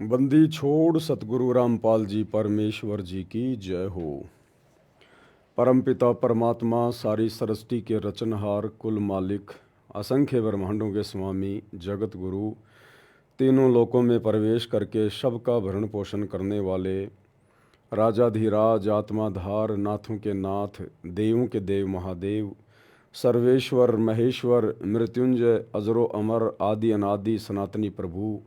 बंदी छोड़ सतगुरु रामपाल जी परमेश्वर जी की जय हो। परमपिता परमात्मा सारी सृष्टि के रचनहार कुल मालिक असंख्य ब्रह्मांडों के स्वामी जगत गुरु तीनों लोकों में प्रवेश करके सबका भरण पोषण करने वाले राजाधिराज आत्माधार नाथों के नाथ देवों के देव महादेव सर्वेश्वर महेश्वर मृत्युंजय अजरो अमर आदि अनादि सनातनी प्रभु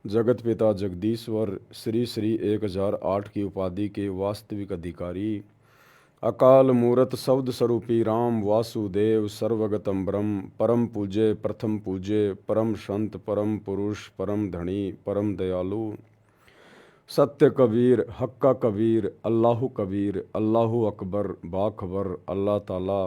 जगत पिता जगदीश्वर श्री श्री 1008 की उपाधि के वास्तविक अधिकारी अकाल मूरत शब्द स्वरूपी राम वासुदेव सर्वगतम ब्रह्म परम पूज्य प्रथम पूज्य परम संत परम पुरुष परम धनी परम दयालु सत्य कबीर हक्का कबीर अल्लाहु अकबर बाखबर अल्लाह ताला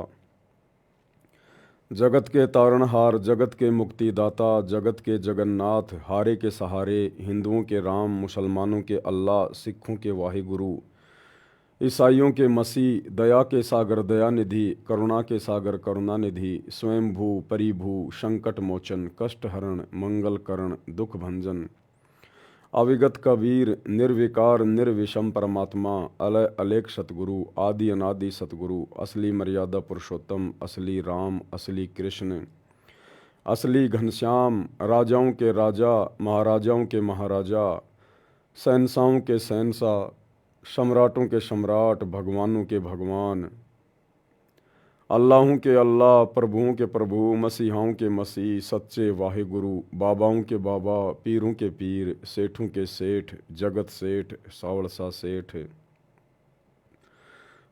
जगत के तारणहार जगत के मुक्तिदाता जगत के जगन्नाथ हारे के सहारे हिंदुओं के राम मुसलमानों के अल्लाह सिखों के वाहिगुरु ईसाइयों के मसीह दया के सागर दयानिधि करुणा के सागर करुणानिधि स्वयंभू परिभू संकट मोचन कष्ट हरण मंगल करण दुख भंजन अविगत कबीर निर्विकार निर्विषम परमात्मा अलय अलेख सतगुरु आदि अनादि सतगुरु असली मर्यादा पुरुषोत्तम असली राम असली कृष्ण असली घनश्याम राजाओं के राजा महाराजाओं के महाराजा शहंशाहों के शहंशाह सम्राटों के सम्राट भगवानों के भगवान अल्लाहों के अल्लाह प्रभुओं के प्रभु मसीहाओं के मसीह सच्चे वाहिगुरु बाबाओं के बाबा पीरों के पीर सेठों के सेठ जगत सेठ सावड़सा सेठ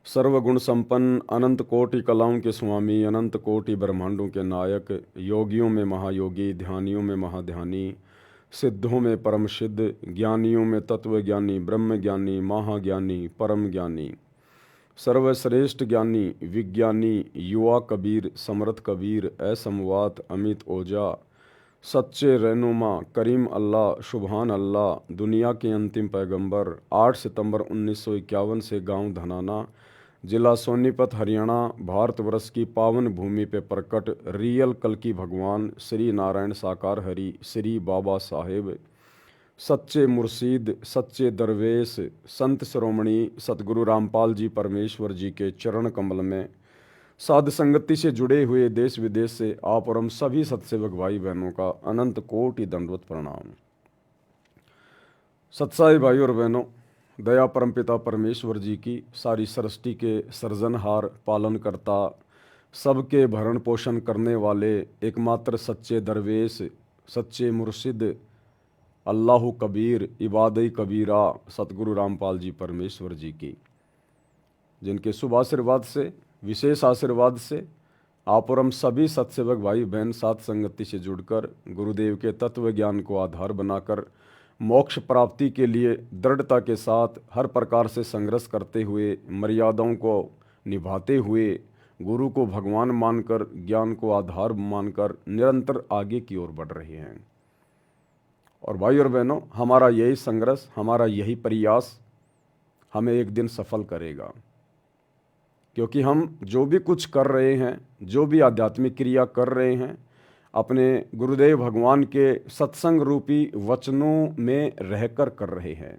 सर्वगुण संपन्न अनंत कोटि कलाओं के स्वामी अनंत कोटि ब्रह्मांडों के नायक योगियों में महायोगी ध्यानियों में महाध्यानी सिद्धों में परम सिद्ध ज्ञानियों में तत्वज्ञानी ब्रह्म ज्ञानी महाज्ञानी परम ज्ञानी सर्वश्रेष्ठ ज्ञानी विज्ञानी युवा कबीर समर्थ कबीर असमवात अमित ओजा सच्चे रहनुमा करीम अल्लाह सुबहान अल्लाह दुनिया के अंतिम पैगंबर 8 सितंबर 1951 से गांव धनाना जिला सोनीपत हरियाणा भारतवर्ष की पावन भूमि पे प्रकट रियल कल्कि भगवान श्री नारायण साकार हरि श्री बाबा साहेब सच्चे मुर्शीद सच्चे दरवेश संत शिरोमणि सतगुरु रामपाल जी परमेश्वर जी के चरण कमल में साध संगति से जुड़े हुए देश विदेश से आप और हम सभी सत्सेवक भाई बहनों का अनंत कोटि दंडवत प्रणाम। सत्साई भाई और बहनों, दया परमपिता परमेश्वर जी की सारी सृष्टि के सृजनहार पालनकर्ता सबके भरण पोषण करने वाले एकमात्र सच्चे दरवेश सच्चे मुर्शिद अल्लाह कबीर इबादई कबीरा सतगुरु रामपाल जी परमेश्वर जी की, जिनके शुभ आशीर्वाद से विशेष आशीर्वाद से आप और हम सभी सत्सेवक भाई बहन साथ संगति से जुड़कर गुरुदेव के तत्व ज्ञान को आधार बनाकर मोक्ष प्राप्ति के लिए दृढ़ता के साथ हर प्रकार से संघर्ष करते हुए मर्यादाओं को निभाते हुए गुरु को भगवान मानकर ज्ञान को आधार मानकर निरंतर आगे की ओर बढ़ रहे हैं। और भाई और बहनों, हमारा यही संघर्ष हमारा यही प्रयास हमें एक दिन सफल करेगा, क्योंकि हम जो भी कुछ कर रहे हैं जो भी आध्यात्मिक क्रिया कर रहे हैं अपने गुरुदेव भगवान के सत्संग रूपी वचनों में रहकर कर रहे हैं।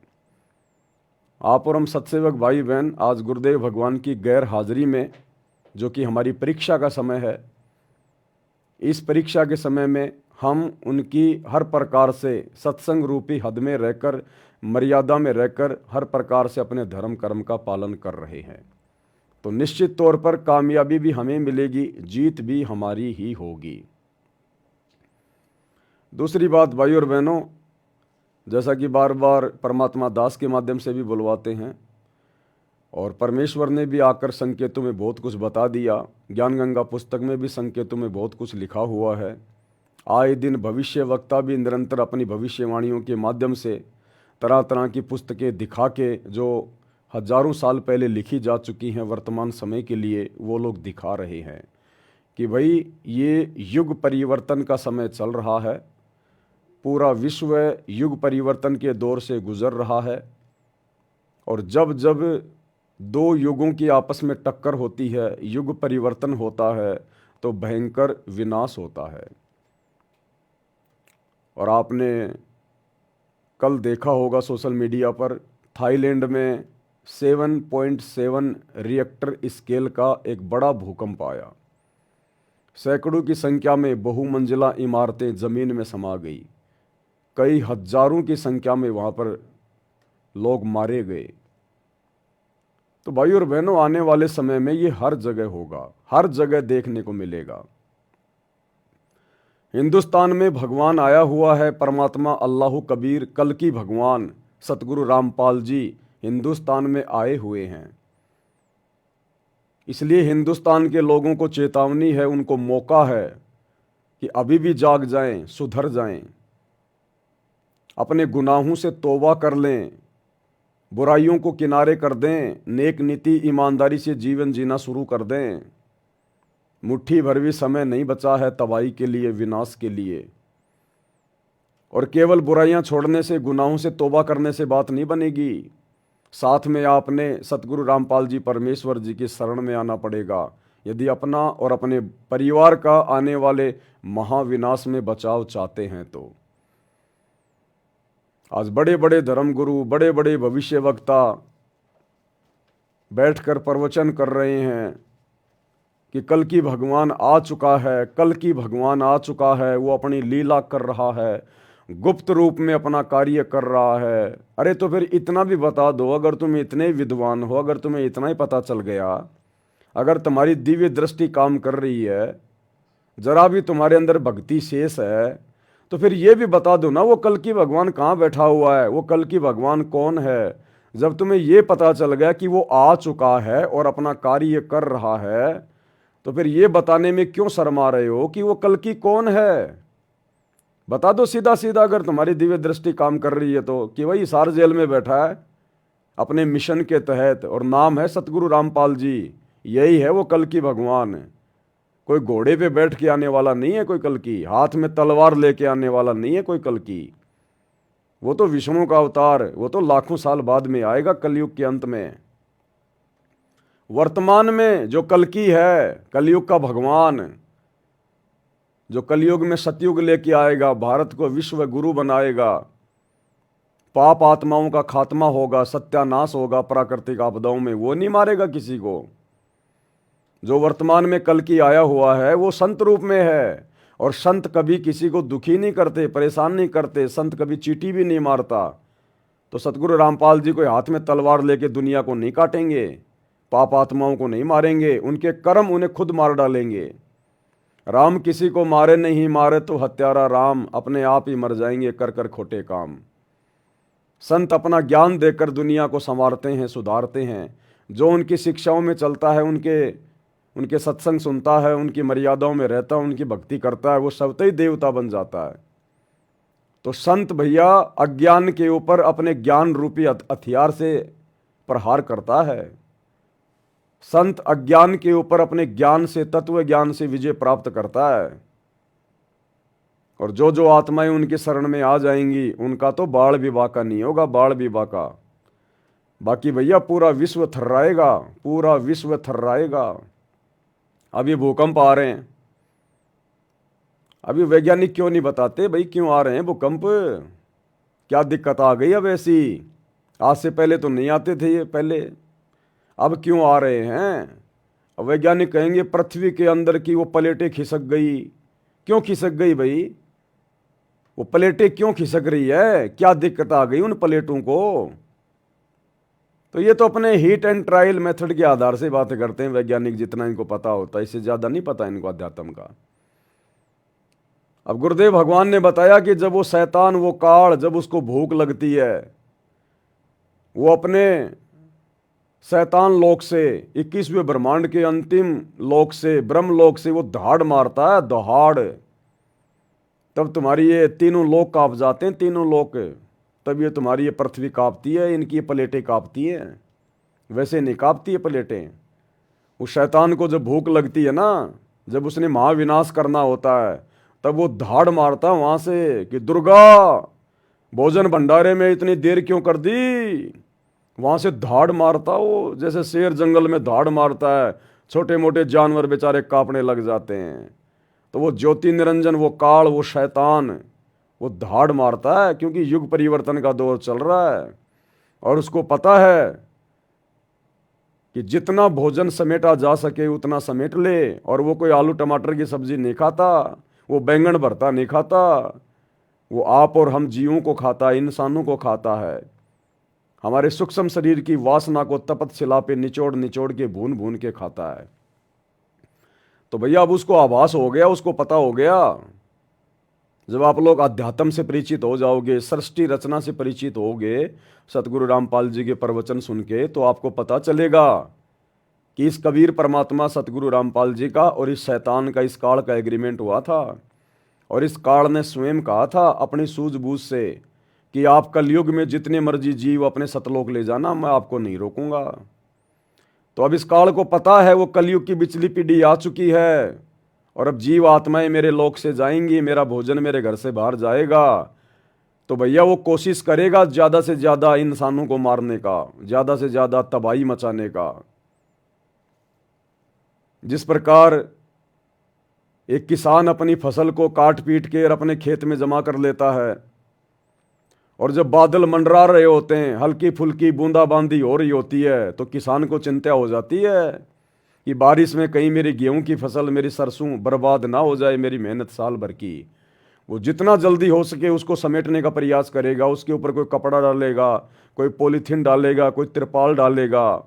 आप और हम सत्सेवक भाई बहन आज गुरुदेव भगवान की गैर हाजिरी में, जो कि हमारी परीक्षा का समय है, इस परीक्षा के समय में हम उनकी हर प्रकार से सत्संग रूपी हद में रहकर मर्यादा में रहकर हर प्रकार से अपने धर्म कर्म का पालन कर रहे हैं, तो निश्चित तौर पर कामयाबी भी हमें मिलेगी, जीत भी हमारी ही होगी। दूसरी बात भाई और बहनों, जैसा कि बार बार परमात्मा दास के माध्यम से भी बुलवाते हैं और परमेश्वर ने भी आकर संकेतों में बहुत कुछ बता दिया, ज्ञान गंगा पुस्तक में भी संकेतों में बहुत कुछ लिखा हुआ है। आए दिन भविष्य वक्ता भी निरंतर अपनी भविष्यवाणियों के माध्यम से तरह तरह की पुस्तकें दिखा के जो हजारों साल पहले लिखी जा चुकी हैं वर्तमान समय के लिए, वो लोग दिखा रहे हैं कि भाई ये युग परिवर्तन का समय चल रहा है, पूरा विश्व युग परिवर्तन के दौर से गुजर रहा है और जब जब दो युगों की आपस में टक्कर होती है, युग परिवर्तन होता है, तो भयंकर विनाश होता है। और आपने कल देखा होगा सोशल मीडिया पर, थाईलैंड में 7.7 रिएक्टर स्केल का एक बड़ा भूकंप आया। सैकड़ों की संख्या में बहुमंजिला इमारतें जमीन में समा गई। कई हजारों की संख्या में वहां पर लोग मारे गए। तो भाई और बहनों, आने वाले समय में ये हर जगह होगा, हर जगह देखने को मिलेगा। हिंदुस्तान में भगवान आया हुआ है, परमात्मा अल्लाह कबीर कल की भगवान सतगुरु रामपाल जी हिंदुस्तान में आए हुए हैं। इसलिए हिंदुस्तान के लोगों को चेतावनी है, उनको मौका है कि अभी भी जाग जाएं, सुधर जाएं, अपने गुनाहों से तौबा कर लें, बुराइयों को किनारे कर दें, नेक नीति ईमानदारी से जीवन जीना शुरू कर दें। मुट्ठी भर भी समय नहीं बचा है तबाही के लिए, विनाश के लिए। और केवल बुराइयां छोड़ने से, गुनाहों से तौबा करने से बात नहीं बनेगी। साथ में आपने सतगुरु रामपाल जी परमेश्वर जी की शरण में आना पड़ेगा, यदि अपना और अपने परिवार का आने वाले महाविनाश में बचाव चाहते हैं तो। आज बड़े बड़े धर्मगुरु, बड़े बड़े भविष्य वक्ता बैठकर प्रवचन कर रहे हैं कि कल की भगवान आ चुका है, कल की भगवान आ चुका है, वो अपनी लीला कर रहा है, गुप्त रूप में अपना कार्य कर रहा है। अरे तो फिर इतना भी बता दो, अगर तुम इतने विद्वान हो, अगर तुम्हें इतना ही पता चल गया, अगर तुम्हारी दिव्य दृष्टि काम कर रही है, जरा भी तुम्हारे अंदर भक्ति शेष है, तो फिर ये भी बता दो ना, वो कल की भगवान कहाँ बैठा हुआ है, वो कल की भगवान कौन है। जब तुम्हें ये पता चल गया कि वो आ चुका है और अपना कार्य कर रहा है, तो फिर ये बताने में क्यों शर्मा रहे हो कि वो कल की कौन है। बता दो सीधा सीधा, अगर तुम्हारी दिव्य दृष्टि काम कर रही है तो, कि वही हिसार जेल में बैठा है अपने मिशन के तहत और नाम है सतगुरु रामपाल जी, यही है वो कल की भगवान। कोई घोड़े पे बैठ के आने वाला नहीं है कोई कल की, हाथ में तलवार लेके आने वाला नहीं है कोई कल की। वो तो विष्णु का अवतार, वो तो लाखों साल बाद में आएगा, कलयुग के अंत में। वर्तमान में जो कल की है, कलयुग का भगवान, जो कलयुग में सतयुग लेके आएगा, भारत को विश्व गुरु बनाएगा, पाप आत्माओं का खात्मा होगा, सत्यानाश होगा प्राकृतिक आपदाओं में, वो नहीं मारेगा किसी को। जो वर्तमान में कल की आया हुआ है वो संत रूप में है, और संत कभी किसी को दुखी नहीं करते, परेशान नहीं करते, संत कभी चींटी भी नहीं मारता। तो सतगुरु रामपाल जी कोई हाथ में तलवार लेके दुनिया को नहीं काटेंगे, पाप आत्माओं को नहीं मारेंगे, उनके कर्म उन्हें खुद मार डालेंगे। राम किसी को मारे नहीं, मारे तो हत्यारा राम, अपने आप ही मर जाएंगे कर कर खोटे काम। संत अपना ज्ञान देकर दुनिया को संवारते हैं, सुधारते हैं। जो उनकी शिक्षाओं में चलता है, उनके सत्संग सुनता है, उनकी मर्यादाओं में रहता है, उनकी भक्ति करता है, वो स्वतः ही देवता बन जाता है। तो संत भैया अज्ञान के ऊपर अपने ज्ञान रूपी हथियार से प्रहार करता है। संत अज्ञान के ऊपर अपने ज्ञान से, तत्व ज्ञान से विजय प्राप्त करता है। और जो जो आत्माएं उनकी शरण में आ जाएंगी, उनका तो बाढ़ भी बाका नहीं होगा, बाढ़ भी बाका। बाकी भैया पूरा विश्व थर्राएगा, पूरा विश्व थर्राएगा। अब ये भूकंप आ रहे हैं, अभी वैज्ञानिक क्यों नहीं बताते भाई क्यों आ रहे हैं भूकंप, क्या दिक्कत आ गई अब ऐसी। आज से पहले तो नहीं आते थे ये पहले, अब क्यों आ रहे हैं। अब वैज्ञानिक कहेंगे पृथ्वी के अंदर की वो प्लेटें खिसक गई। क्यों खिसक गई भाई, वो प्लेटें क्यों खिसक रही है, क्या दिक्कत आ गई उन प्लेटों को। तो ये तो अपने हीट एंड ट्रायल मेथड के आधार से बातें करते हैं वैज्ञानिक, जितना इनको पता होता है, इससे ज़्यादा नहीं पता इनको अध्यात्म का। अब गुरुदेव भगवान ने बताया कि जब वो शैतान, वो काल, जब उसको भूख लगती है, वो अपने शैतान लोक से, 21वें ब्रह्मांड के अंतिम लोक से, ब्रह्म लोक से वो दहाड़ मारता है, दहाड़। तब तुम्हारी ये तीनों लोक कांप जाते हैं, तीनों लोक। तब ये तुम्हारी ये पृथ्वी कांपती है, इनकी ये प्लेटें कांपती हैं, वैसे नहीं कांपती है प्लेटें। उस शैतान को जब भूख लगती है ना, जब उसने महाविनाश करना होता है, तब वो धाड़ मारता है वहाँ से कि दुर्गा भोजन भंडारे में इतनी देर क्यों कर दी। वहाँ से धाड़ मारता वो, जैसे शेर जंगल में धाड़ मारता है, छोटे मोटे जानवर बेचारे कांपने लग जाते हैं। तो वो ज्योति निरंजन, वो काल, वो शैतान, वो धाड़ मारता है, क्योंकि युग परिवर्तन का दौर चल रहा है और उसको पता है कि जितना भोजन समेटा जा सके उतना समेट ले। और वो कोई आलू टमाटर की सब्जी नहीं खाता, वो बैंगन भरता नहीं खाता, वो आप और हम जीवों को खाता है, इंसानों को खाता है। हमारे सूक्ष्म शरीर की वासना को तपत शिला पे निचोड़ निचोड़ के भून भून के खाता है। तो भैया अब उसको आभास हो गया, उसको पता हो गया। जब आप लोग अध्यात्म से परिचित हो जाओगे, सृष्टि रचना से परिचित होगे, सतगुरु रामपाल जी के प्रवचन सुन के, तो आपको पता चलेगा कि इस कबीर परमात्मा सतगुरु रामपाल जी का और इस शैतान का, इस काल का एग्रीमेंट हुआ था। और इस काल ने स्वयं कहा था अपनी सूझबूझ से कि आप कलयुग में जितने मर्जी जीव अपने सतलोक ले जाना, मैं आपको नहीं रोकूंगा। तो अब इस काल को पता है वो कलयुग की बिचली पीढ़ी आ चुकी है और अब जीव आत्माएं मेरे लोक से जाएंगी, मेरा भोजन मेरे घर से बाहर जाएगा। तो भैया वो कोशिश करेगा ज़्यादा से ज़्यादा इंसानों को मारने का, ज़्यादा से ज़्यादा तबाही मचाने का। जिस प्रकार एक किसान अपनी फसल को काट पीट के और अपने खेत में जमा कर लेता है, और जब बादल मंडरा रहे होते हैं, हल्की फुल्की बूंदाबांदी हो रही होती है, तो किसान को चिंता हो जाती है कि बारिश में कहीं मेरी गेहूं की फसल, मेरी सरसों बर्बाद ना हो जाए, मेरी मेहनत साल भर की। वो जितना जल्दी हो सके उसको समेटने का प्रयास करेगा, उसके ऊपर कोई कपड़ा डालेगा, कोई पॉलीथीन डालेगा, कोई तिरपाल डालेगा,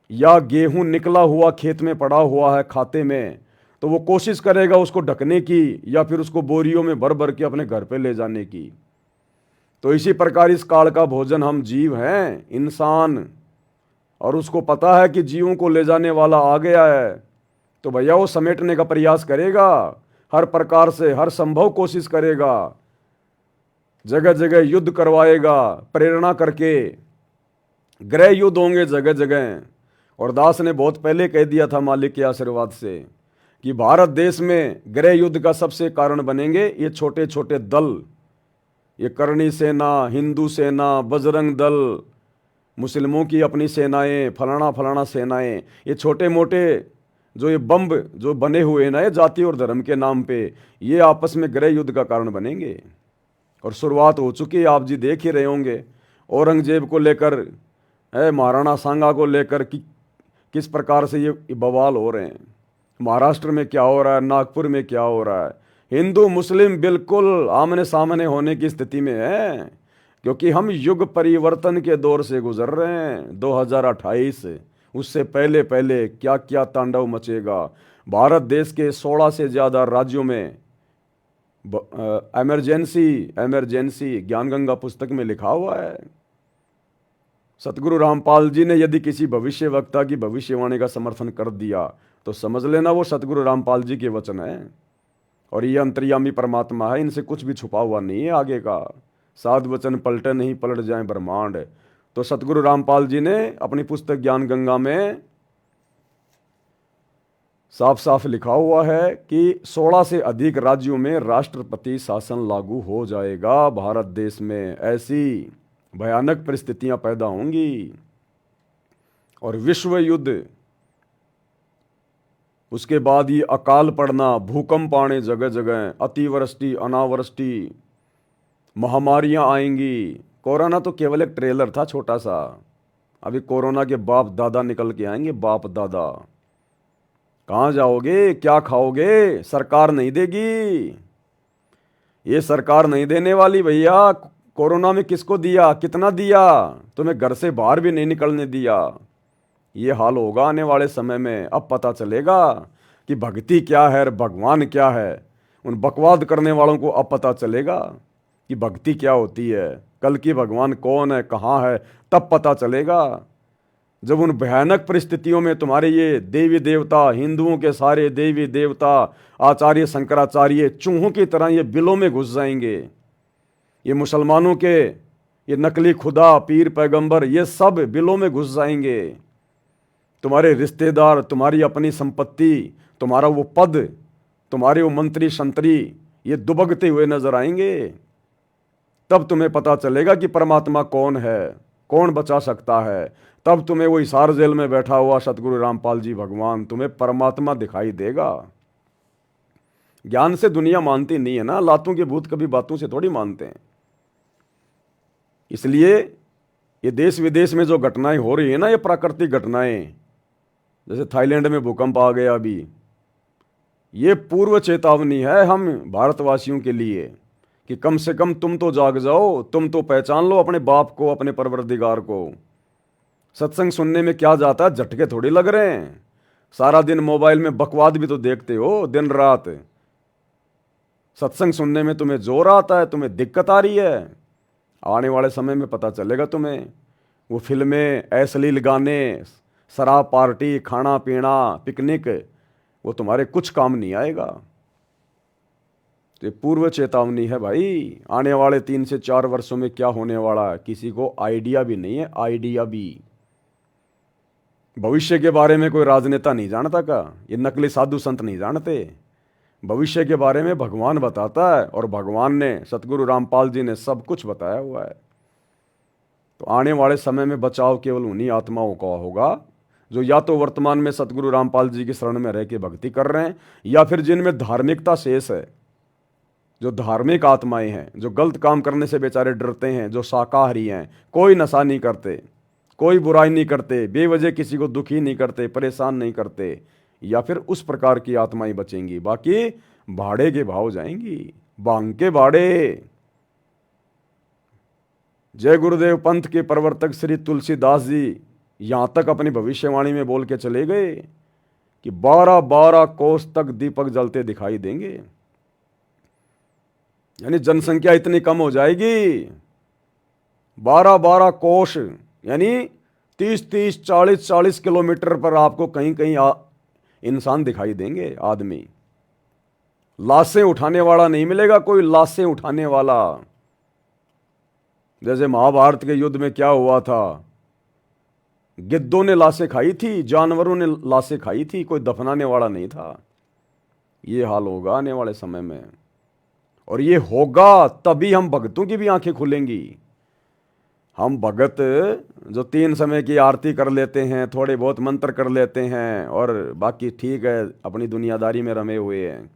या गेहूं निकला हुआ खेत में पड़ा हुआ है खाते में, तो वो कोशिश करेगा उसको ढकने की या फिर उसको बोरियों में भर भर के अपने घर पे ले जाने की। तो इसी प्रकार इस काल का भोजन हम जीव हैं, इंसान, और उसको पता है कि जीवों को ले जाने वाला आ गया है। तो भैया वो समेटने का प्रयास करेगा, हर प्रकार से हर संभव कोशिश करेगा, जगह जगह युद्ध करवाएगा प्रेरणा करके, गृह युद्ध होंगे जगह जगह। और दास ने बहुत पहले कह दिया था मालिक के आशीर्वाद से कि भारत देश में गृह युद्ध का सबसे कारण बनेंगे ये छोटे छोटे दल, ये करणी सेना, हिंदू सेना, बजरंग दल, मुस्लिमों की अपनी सेनाएं, फलाना फलाना सेनाएं, ये छोटे मोटे जो ये बम्ब जो बने हुए हैं ना, ये जाति और धर्म के नाम पे, ये आपस में गृह युद्ध का कारण बनेंगे। और शुरुआत हो चुकी है, आप जी देख ही रहे होंगे। औरंगजेब को लेकर, महाराणा सांगा को लेकर किस प्रकार से ये बवाल हो रहे हैं। महाराष्ट्र में क्या हो रहा है, नागपुर में क्या हो रहा है। हिंदू मुस्लिम बिल्कुल आमने सामने होने की स्थिति में है, क्योंकि हम युग परिवर्तन के दौर से गुजर रहे हैं। 2028, उससे पहले पहले क्या क्या तांडव मचेगा। भारत देश के 16 से ज़्यादा राज्यों में इमरजेंसी ज्ञानगंगा पुस्तक में लिखा हुआ है। सतगुरु रामपाल जी ने यदि किसी भविष्य वक्ता की भविष्यवाणी का समर्थन कर दिया तो समझ लेना वो सतगुरु रामपाल जी के वचन है। और ये अंतर्यामी परमात्मा है, इनसे कुछ भी छुपा हुआ नहीं है आगे का। साध वचन पलटे नहीं, पलट जाए ब्रह्मांड। तो सतगुरु रामपाल जी ने अपनी पुस्तक ज्ञान गंगा में साफ साफ लिखा हुआ है कि 16 से अधिक राज्यों में राष्ट्रपति शासन लागू हो जाएगा। भारत देश में ऐसी भयानक परिस्थितियां पैदा होंगी और विश्व युद्ध, उसके बाद ये अकाल पड़ना, भूकंप आने जगह जगह, अतिवृष्टि अनावृष्टि, महामारियां आएंगी। कोरोना तो केवल एक ट्रेलर था छोटा सा, अभी कोरोना के बाप दादा निकल के आएंगे, बाप दादा। कहाँ जाओगे, क्या खाओगे, सरकार नहीं देगी, ये सरकार नहीं देने वाली भैया। कोरोना में किसको दिया, कितना दिया, तुम्हें घर से बाहर भी नहीं निकलने दिया। ये हाल होगा आने वाले समय में। अब पता चलेगा कि भक्ति क्या है और भगवान क्या है। उन बकवाद करने वालों को अब पता चलेगा कि भक्ति क्या होती है, कल की भगवान कौन है, कहाँ है, तब पता चलेगा। जब उन भयानक परिस्थितियों में तुम्हारे ये देवी देवता, हिंदुओं के सारे देवी देवता, आचार्य शंकराचार्य चूहों की तरह ये बिलों में घुस जाएंगे। ये मुसलमानों के ये नकली खुदा, पीर पैगंबर, ये सब बिलों में घुस जाएंगे। तुम्हारे रिश्तेदार, तुम्हारी अपनी संपत्ति, तुम्हारा वो पद, तुम्हारे वो मंत्री संतरी, ये दुबकते हुए नजर आएंगे। तब तुम्हें पता चलेगा कि परमात्मा कौन है, कौन बचा सकता है। तब तुम्हें वो हिसार जेल में बैठा हुआ सतगुरु रामपाल जी भगवान, तुम्हें परमात्मा दिखाई देगा। ज्ञान से दुनिया मानती नहीं है ना, लातों के भूत कभी बातों से थोड़ी मानते हैं। इसलिए ये देश विदेश में जो घटनाएं हो रही है ना, ये प्राकृतिक घटनाएं, जैसे थाईलैंड में भूकंप आ गया अभी, ये पूर्व चेतावनी है हम भारतवासियों के लिए कि कम से कम तुम तो जाग जाओ, तुम तो पहचान लो अपने बाप को, अपने परवरदिगार को। सत्संग सुनने में क्या जाता है, झटके थोड़ी लग रहे हैं। सारा दिन मोबाइल में बकवाद भी तो देखते हो दिन रात। सत्संग सुनने में तुम्हें जोर आता है, तुम्हें दिक्कत आ रही है। आने वाले समय में पता चलेगा तुम्हें। वो फिल्में, अश्लील गाने, शराब पार्टी, खाना पीना, पिकनिक, वो तुम्हारे कुछ काम नहीं आएगा। तो ये पूर्व चेतावनी है भाई। आने वाले 3 से 4 वर्षों में क्या होने वाला है किसी को आइडिया भी नहीं है, आइडिया भी। भविष्य के बारे में कोई राजनेता नहीं जानता का, ये नकली साधु संत नहीं जानते। भविष्य के बारे में भगवान बताता है, और भगवान ने, सतगुरु रामपाल जी ने सब कुछ बताया हुआ है। तो आने वाले समय में बचाव केवल उन्हीं आत्माओं का होगा जो या तो वर्तमान में सतगुरु रामपाल जी की शरण में रह के भक्ति कर रहे हैं, या फिर जिनमें धार्मिकता शेष है, जो धार्मिक आत्माएं हैं, जो गलत काम करने से बेचारे डरते हैं, जो शाकाहारी हैं, कोई नशा नहीं करते, कोई बुराई नहीं करते, बेवजह किसी को दुखी नहीं करते, परेशान नहीं करते, या फिर उस प्रकार की आत्माएं बचेंगी। बाकी भाड़े के भाव जाएंगी, बांग के भाड़े। जय गुरुदेव पंथ के प्रवर्तक श्री तुलसीदास जी यहां तक अपनी भविष्यवाणी में बोल के चले गए कि 12-12 कोस तक दीपक जलते दिखाई देंगे। यानी जनसंख्या इतनी कम हो जाएगी, 12-12 कोस, यानी 30-30, 40-40 किलोमीटर पर आपको कहीं कहीं इंसान दिखाई देंगे, आदमी। लाशें उठाने वाला नहीं मिलेगा कोई, लाशें उठाने वाला। जैसे महाभारत के युद्ध में क्या हुआ था, गिद्धों ने लाशें खाई थी, जानवरों ने लाशें खाई थी, कोई दफनाने वाला नहीं था। ये हाल होगा आने वाले समय में, और ये होगा तभी हम भक्तों की भी आंखें खुलेंगी। हम भगत जो 3 समय की आरती कर लेते हैं, थोड़े बहुत मंत्र कर लेते हैं, और बाकी ठीक है अपनी दुनियादारी में रमे हुए हैं,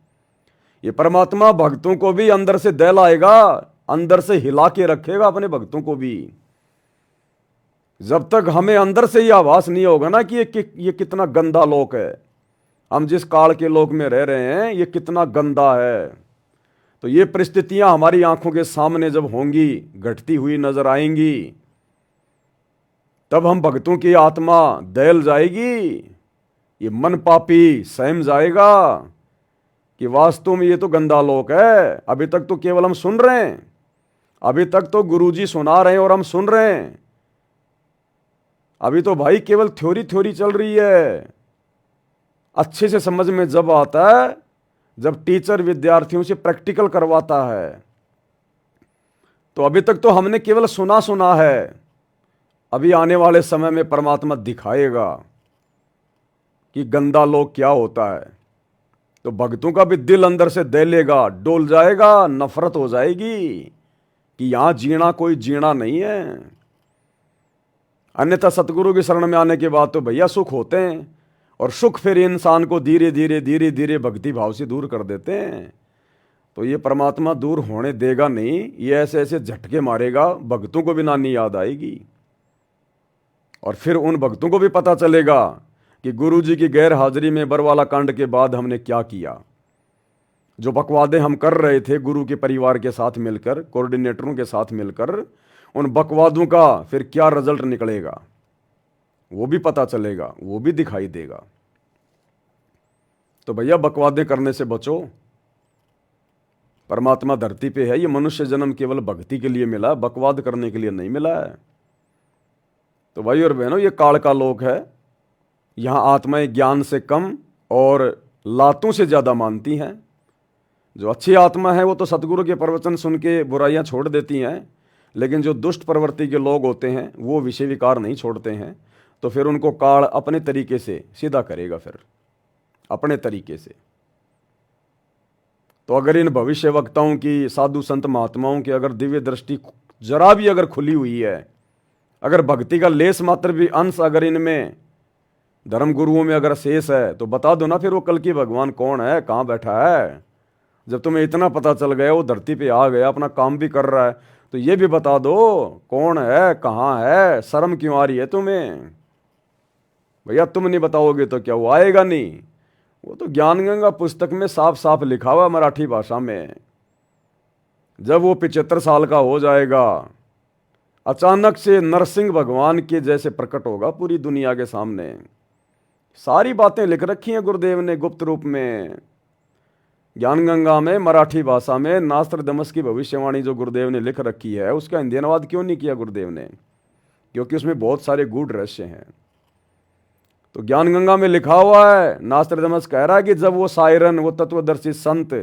ये परमात्मा भक्तों को भी अंदर से दहलाएगा, अंदर से हिला के रखेगा अपने भक्तों को भी। जब तक हमें अंदर से ही आभास नहीं होगा ना कि ये कितना गंदा लोक है, हम जिस काल के लोक में रह रहे हैं ये कितना गंदा है, तो ये परिस्थितियां हमारी आंखों के सामने जब होंगी, घटती हुई नजर आएंगी, तब हम भक्तों की आत्मा दहल जाएगी, ये मन पापी सहम जाएगा कि वास्तव में ये तो गंदा लोक है। अभी तक तो केवल हम सुन रहे हैं, अभी तक तो गुरुजी सुना रहे हैं और हम सुन रहे हैं। अभी तो भाई केवल थ्योरी थ्योरी चल रही है। अच्छे से समझ में जब आता है जब टीचर विद्यार्थियों से प्रैक्टिकल करवाता है। तो अभी तक तो हमने केवल सुना सुना है, अभी आने वाले समय में परमात्मा दिखाएगा कि गंदा लोक क्या होता है। तो भक्तों का भी दिल अंदर से दहलेगा, डोल जाएगा, नफरत हो जाएगी कि यहां जीना कोई जीना नहीं है। अन्यथा सतगुरु की शरण में आने के बाद तो भैया सुख होते हैं, और सुख फिर इंसान को धीरे धीरे धीरे धीरे भक्ति भाव से दूर कर देते हैं। तो ये परमात्मा दूर होने देगा नहीं, ये ऐसे ऐसे झटके मारेगा, भक्तों को भी नानी याद आएगी, और फिर उन भक्तों को भी पता चलेगा कि गुरु जी की गैर हाजिरी में बरवाला कांड के बाद हमने क्या किया। जो बकवादे हम कर रहे थे गुरु के परिवार के साथ मिलकर, कोऑर्डिनेटरों के साथ मिलकर, उन बकवादों का फिर क्या रिजल्ट निकलेगा वो भी पता चलेगा, वो भी दिखाई देगा। तो भैया बकवादे करने से बचो। परमात्मा धरती पे है, ये मनुष्य जन्म केवल भक्ति के लिए मिला, बकवाद करने के लिए नहीं मिला है। तो भाई और बहनों, ये काल का लोक है, यहां आत्माएं ज्ञान से कम और लातों से ज्यादा मानती हैं। जो अच्छी आत्मा है वो तो सतगुरु के प्रवचन सुन के बुराइयां छोड़ देती हैं, लेकिन जो दुष्ट प्रवृत्ति के लोग होते हैं वो विषय विकार नहीं छोड़ते हैं। तो फिर उनको काल अपने तरीके से सीधा करेगा, फिर अपने तरीके से। तो अगर इन भविष्य वक्ताओं की, साधु संत महात्माओं की अगर दिव्य दृष्टि जरा भी अगर खुली हुई है, अगर भक्ति का लेस मात्र भी अंश अगर इनमें धर्म गुरुओं में अगर शेष है, तो बता दो ना फिर वो कल की भगवान कौन है, कहाँ बैठा है। जब तुम्हें इतना पता चल गया, वो धरती पे आ गया, अपना काम भी कर रहा है, तो ये भी बता दो कौन है, कहाँ है, शर्म क्यों आ रही है तुम्हें? भैया तुम नहीं बताओगे तो क्या वो आएगा नहीं? वो तो ज्ञानगंगा पुस्तक में साफ साफ लिखा हुआ मराठी भाषा में। जब वो 75 साल का हो जाएगा, अचानक से नरसिंह भगवान के जैसे प्रकट होगा पूरी दुनिया के सामने। सारी बातें लिख रखी हैं गुरुदेव ने गुप्त रूप में, ज्ञानगंगा में, मराठी भाषा में। नास्त्रदमस की भविष्यवाणी जो गुरुदेव ने लिख रखी है, उसका हिंदी अनुवाद क्यों नहीं किया गुरुदेव ने? क्योंकि उसमें बहुत सारे गूढ़ रहस्य हैं। तो ज्ञानगंगा में लिखा हुआ है, नास्त्रदमस कह रहा है कि जब वो सायरन, वो तत्वदर्शी संत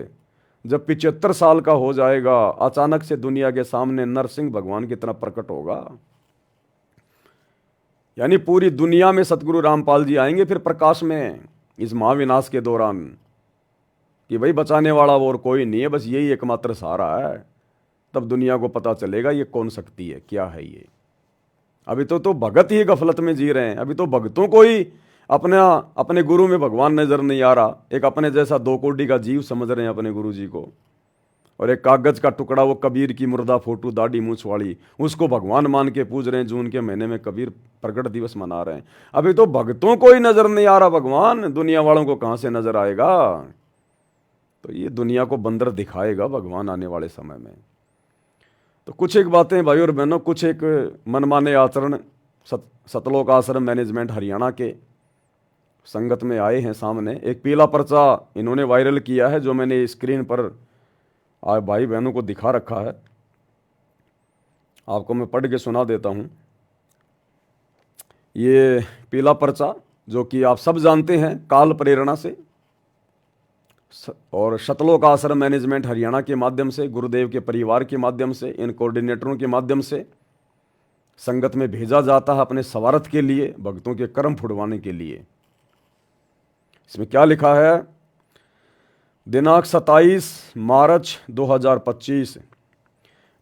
जब 75 साल का हो जाएगा, अचानक से दुनिया के सामने नरसिंह भगवान की तरह प्रकट होगा। यानी पूरी दुनिया में सतगुरु रामपाल जी आएंगे फिर प्रकाश में, इस महाविनाश के दौरान, कि भाई बचाने वाला वो और कोई नहीं है, बस यही एकमात्र सहारा है। तब दुनिया को पता चलेगा ये कौन शक्ति है, क्या है ये। अभी तो भगत ही गफलत में जी रहे हैं। अभी तो भक्तों को ही अपने गुरु में भगवान नजर नहीं आ रहा। एक अपने जैसा 2 कोड़ी का जीव समझ रहे हैं अपने गुरु जी को, और एक कागज का टुकड़ा, वो कबीर की मुर्दा फोटो दाढ़ी मूछ वाली, उसको भगवान मान के पूज रहे हैं। जून के महीने में कबीर प्रकट दिवस मना रहे हैं। अभी तो भक्तों को ही नजर नहीं आ रहा भगवान, दुनिया वालों को कहां से नजर आएगा? तो ये दुनिया को बंदर दिखाएगा भगवान आने वाले समय में। तो कुछ एक बातें भाई और बहनों, कुछ एक मनमाने आचरण सतलोक आश्रम मैनेजमेंट हरियाणा के संगत में आए हैं सामने। एक पीला पर्चा इन्होंने वायरल किया है, जो मैंने स्क्रीन पर आज भाई बहनों को दिखा रखा है। आपको मैं पढ़ के सुना देता हूं। ये पीला पर्चा, जो कि आप सब जानते हैं, काल प्रेरणा से और सतलोक आश्रम मैनेजमेंट हरियाणा के माध्यम से, गुरुदेव के परिवार के माध्यम से, इन कोऑर्डिनेटरों के माध्यम से संगत में भेजा जाता है अपने स्वार्थ के लिए, भक्तों के कर्म फुड़वाने के लिए। इसमें क्या लिखा है? दिनांक 27 मार्च 2025,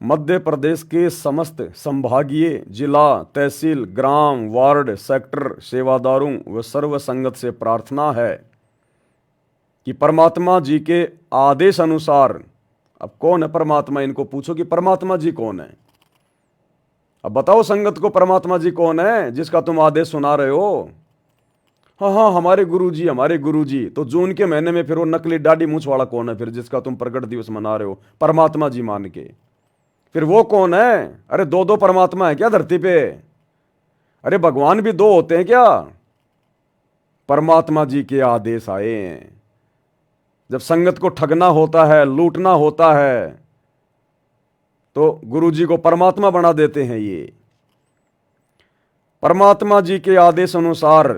मध्य प्रदेश के समस्त संभागीय, जिला, तहसील, ग्राम, वार्ड, सेक्टर सेवादारों व सर्व संगत से प्रार्थना है कि परमात्मा जी के आदेश अनुसार, अब कौन है परमात्मा, इनको पूछो कि परमात्मा जी कौन है। अब बताओ संगत को परमात्मा जी कौन है जिसका तुम आदेश सुना रहे हो? हाँ हाँ, हमारे गुरुजी, हमारे गुरुजी। तो जून के महीने में फिर वो नकली दाढ़ी मूछ वाला कौन है फिर, जिसका तुम प्रकट दिवस मना रहे हो परमात्मा जी मान के? फिर वो कौन है? अरे 2 परमात्मा है क्या धरती पे? अरे भगवान भी 2 होते हैं क्या? परमात्मा जी के आदेश आए हैं। जब संगत को ठगना होता है, लूटना होता है, तो गुरुजी को परमात्मा बना देते हैं। ये परमात्मा जी के आदेश अनुसार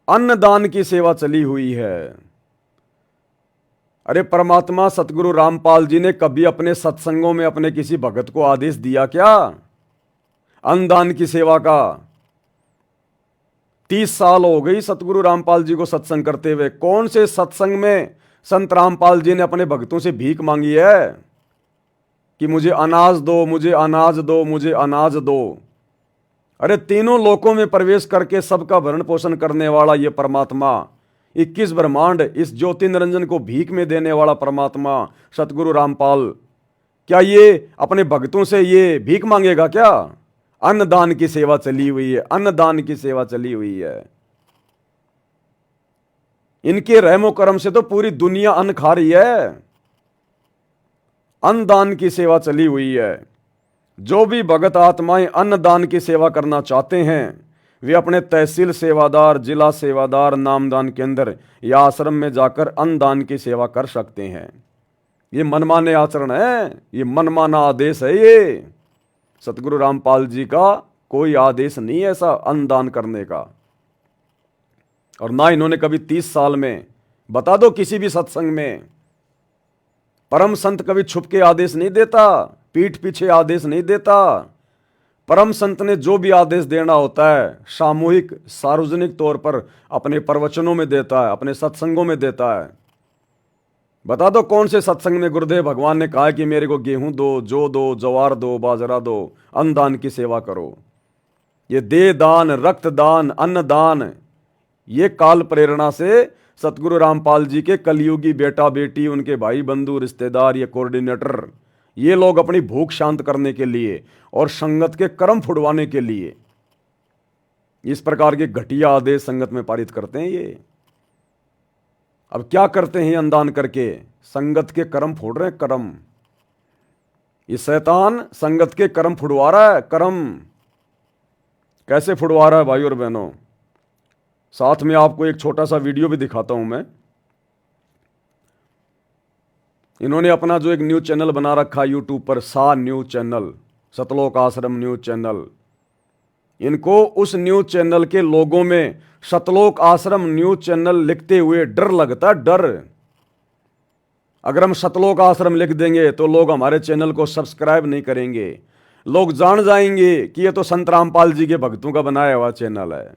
अन्नदान की सेवा चली हुई है। अरे परमात्मा सतगुरु रामपाल जी ने कभी अपने सत्संगों में अपने किसी भगत को आदेश दिया क्या अन्नदान की सेवा का? 30 साल हो गई सतगुरु रामपाल जी को सत्संग करते हुए। कौन से सत्संग में संत रामपाल जी ने अपने भक्तों से भीख मांगी है कि मुझे अनाज दो, मुझे अनाज दो, मुझे अनाज दो? अरे तीनों लोकों में प्रवेश करके सबका भरण पोषण करने वाला ये परमात्मा, 21 ब्रह्मांड, इस ज्योति निरंजन को भीख में देने वाला परमात्मा सतगुरु रामपाल, क्या ये अपने भक्तों से ये भीख मांगेगा क्या? अन्नदान की सेवा चली हुई है, अन्नदान की सेवा चली हुई है। इनके रहमो करम से तो पूरी दुनिया अन्न खा रही है। अन्नदान की सेवा चली हुई है। जो भी भगत आत्माएं अन्नदान की सेवा करना चाहते हैं, वे अपने तहसील सेवादार, जिला सेवादार, नामदान केंद्र या आश्रम में जाकर अन्नदान की सेवा कर सकते हैं। ये मनमाने आचरण है, ये मनमाना आदेश है। ये सतगुरु रामपाल जी का कोई आदेश नहीं है ऐसा अन्नदान करने का। और ना इन्होंने कभी 30 साल में, बता दो किसी भी सत्संग में, परम संत कभी छुप के आदेश नहीं देता, पीठ पीछे आदेश नहीं देता। परम संत ने जो भी आदेश देना होता है सामूहिक, सार्वजनिक तौर पर अपने प्रवचनों में देता है, अपने सत्संगों में देता है। बता दो कौन से सत्संग में गुरुदेव भगवान ने कहा कि मेरे को गेहूं दो, जौ दो, जवार दो, बाजरा दो, अन्नदान की सेवा करो। ये देह दान, रक्त दान, अन्नदान, ये काल प्रेरणा से सतगुरु रामपाल जी के कलयुगी बेटा बेटी, उनके भाई बंधु रिश्तेदार, ये कोऑर्डिनेटर, ये लोग अपनी भूख शांत करने के लिए और संगत के कर्म फुड़वाने के लिए इस प्रकार के घटिया आदेश संगत में पारित करते हैं। ये अब क्या करते हैं अनुदान करके? संगत के कर्म फोड़ रहे हैं, कर्म। ये शैतान संगत के कर्म फुड़वा रहा है। कर्म कैसे फुड़वा रहा है भाई और बहनों? साथ में आपको एक छोटा सा वीडियो भी दिखाता हूं मैं। इन्होंने अपना जो एक न्यूज चैनल बना रखा है यूट्यूब पर, सा न्यूज चैनल, सतलोक आश्रम न्यूज चैनल। इनको उस न्यूज चैनल के लोगों में सतलोक आश्रम न्यूज चैनल लिखते हुए डर लगता है, डर। अगर हम सतलोक आश्रम लिख देंगे तो लोग हमारे चैनल को सब्सक्राइब नहीं करेंगे। लोग जान जाएंगे कि ये तो संत रामपाल जी के भक्तों का बनाया हुआ चैनल है।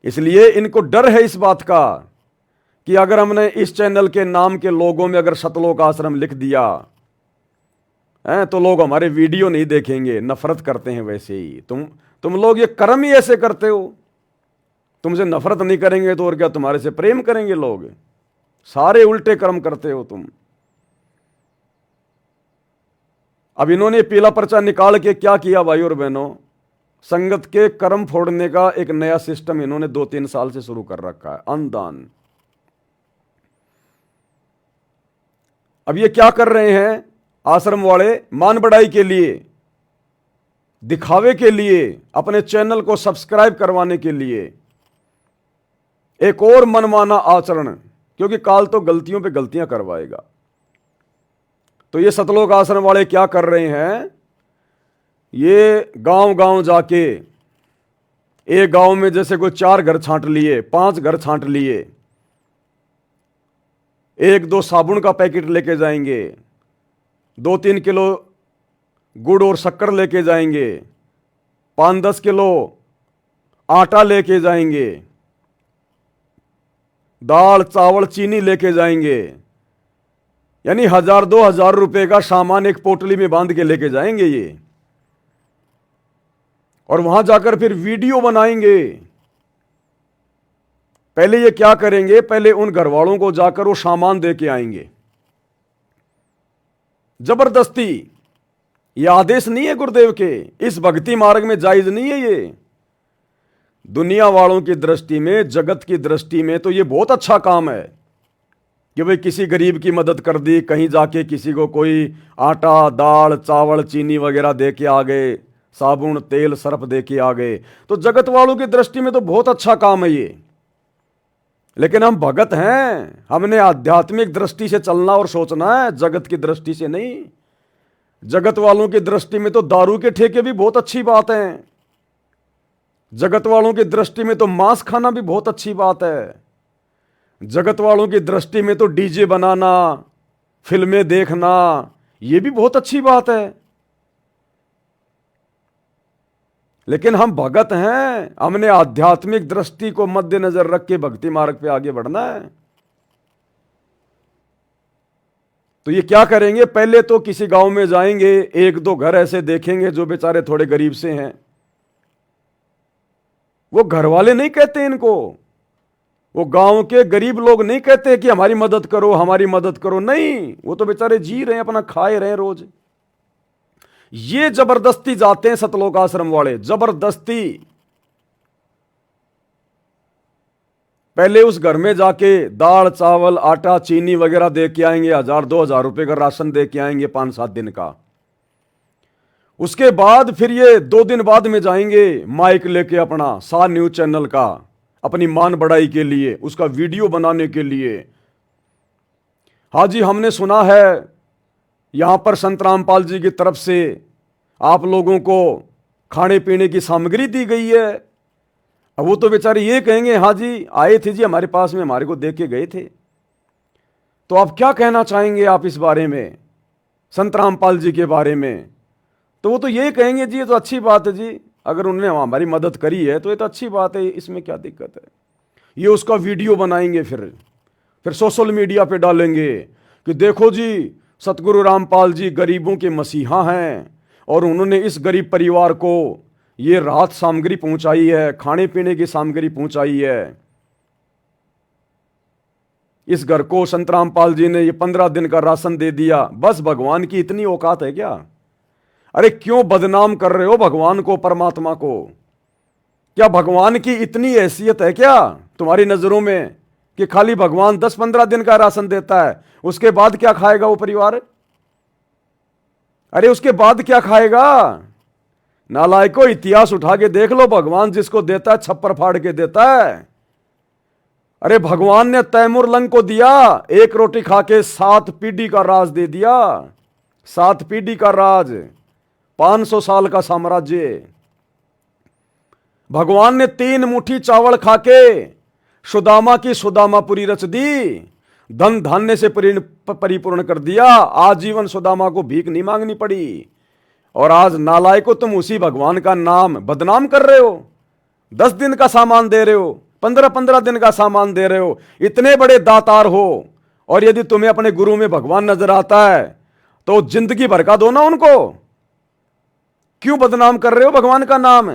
इसलिए इनको डर है इस बात का कि अगर हमने इस चैनल के नाम के लोगों में अगर सतलोक आश्रम लिख दिया है तो लोग हमारे वीडियो नहीं देखेंगे, नफरत करते हैं। वैसे ही तुम लोग ये कर्म ही ऐसे करते हो। तुमसे नफरत नहीं करेंगे तो और क्या तुम्हारे से प्रेम करेंगे लोग? सारे उल्टे कर्म करते हो तुम। अब इन्होंने पीला पर्चा निकाल के क्या किया भाई और बहनों? संगत के कर्म फोड़ने का एक नया सिस्टम इन्होंने 2-3 साल से शुरू कर रखा है, अनुदान। अब ये क्या कर रहे हैं आश्रम वाले? मान बढ़ाई के लिए, दिखावे के लिए, अपने चैनल को सब्सक्राइब करवाने के लिए एक और मनमाना आचरण, क्योंकि काल तो गलतियों पे गलतियां करवाएगा। तो ये सतलोक आश्रम वाले क्या कर रहे हैं? ये गांव गांव जाके, एक गांव में जैसे कोई 4 घर छांट लिए, 5 घर छांट लिए, 1-2 साबुन का पैकेट लेके जाएंगे, 2-3 किलो गुड़ और शक्कर लेके जाएंगे, 5-10 किलो आटा लेके जाएंगे, दाल चावल चीनी लेके जाएंगे। यानी 1000-2000 रुपए का सामान एक पोटली में बांध के लेके जाएंगे ये, और वहां जाकर फिर वीडियो बनाएंगे। पहले ये क्या करेंगे? पहले उन घर वालों को जाकर वो सामान दे के आएंगे जबरदस्ती। ये आदेश नहीं है गुरुदेव के, इस भक्ति मार्ग में जायज नहीं है ये। दुनिया वालों की दृष्टि में, जगत की दृष्टि में तो ये बहुत अच्छा काम है कि भाई किसी गरीब की मदद कर दी, कहीं जाके किसी को कोई आटा दाल चावल चीनी वगैरह दे के आ गए, साबुन तेल सर्फ दे के आ गए, तो जगत वालों की दृष्टि में तो बहुत अच्छा काम है ये। लेकिन हम भगत हैं, हमने आध्यात्मिक दृष्टि से चलना और सोचना है, जगत की दृष्टि से नहीं। जगत वालों की दृष्टि में तो दारू के ठेके भी बहुत अच्छी बात है, जगत वालों की दृष्टि में तो मांस खाना भी बहुत अच्छी बात है, जगत वालों की दृष्टि में तो डीजे बनाना, फिल्में देखना, ये भी बहुत अच्छी बात है। लेकिन हम भगत हैं, हमने आध्यात्मिक दृष्टि को मद्देनजर रख के भक्ति मार्ग पे आगे बढ़ना है। तो ये क्या करेंगे? पहले तो किसी गांव में जाएंगे, 1-2 घर ऐसे देखेंगे जो बेचारे थोड़े गरीब से हैं। वो घर वाले नहीं कहते इनको, वो गांव के गरीब लोग नहीं कहते कि हमारी मदद करो हमारी मदद करो, नहीं, वो तो बेचारे जी रहे हैं, अपना खाए रहे हैं रोज। ये जबरदस्ती जाते हैं सतलोक आश्रम वाले, जबरदस्ती। पहले उस घर में जाके दाल चावल आटा चीनी वगैरह दे के आएंगे, 1000-2000 रुपए का राशन दे के आएंगे 5-7 दिन का। उसके बाद फिर ये 2 दिन बाद में जाएंगे माइक लेके अपना सा न्यूज चैनल का, अपनी मान बढ़ाई के लिए, उसका वीडियो बनाने के लिए। हाँ जी, हमने सुना है यहां पर संत रामपाल जी की तरफ से आप लोगों को खाने पीने की सामग्री दी गई है। अब वो तो बेचारे ये कहेंगे हाँ जी आए थे जी हमारे पास में, हमारे को दे के गए थे। तो आप क्या कहना चाहेंगे आप इस बारे में, संत रामपाल जी के बारे में? तो वो तो ये कहेंगे जी ये तो अच्छी बात है जी, अगर उन्होंने हमारी मदद करी है तो ये तो अच्छी बात है, इसमें क्या दिक्कत है। ये उसका वीडियो बनाएंगे, फिर सोशल मीडिया पे डालेंगे कि देखो जी सतगुरु रामपाल जी गरीबों के मसीहा हैं और उन्होंने इस गरीब परिवार को ये राहत सामग्री पहुंचाई है, खाने पीने की सामग्री पहुंचाई है। इस घर को संत रामपाल जी ने ये 15 दिन का राशन दे दिया, बस भगवान की इतनी औकात है क्या? अरे क्यों बदनाम कर रहे हो भगवान को, परमात्मा को? क्या भगवान की इतनी हैसियत है क्या तुम्हारी नजरों में कि खाली भगवान 10-15 दिन का राशन देता है, उसके बाद क्या खाएगा वो परिवार? अरे उसके बाद क्या खाएगा? नालायको, इतिहास उठा के देख लो, भगवान जिसको देता है छप्पर फाड़ के देता है। अरे भगवान ने तैमूर लंग को दिया, एक रोटी खा के 7 पीढ़ी का राज दे दिया। 7 पीढ़ी का राज, 500 साल का साम्राज्य। भगवान ने 3 मुट्ठी चावल खा के सुदामा की सुदामापुरी रच दी, धन धान्य से परिपूर्ण कर दिया। आजीवन सुदामा को भीख नहीं मांगनी पड़ी। और आज नालायको, तुम उसी भगवान का नाम बदनाम कर रहे हो। 10 दिन का सामान दे रहे हो, 15-15 दिन का सामान दे रहे हो, इतने बड़े दातार हो। और यदि तुम्हें अपने गुरु में भगवान नजर आता है तो जिंदगी भर का दो ना उनको। क्यों बदनाम कर रहे हो भगवान का नाम?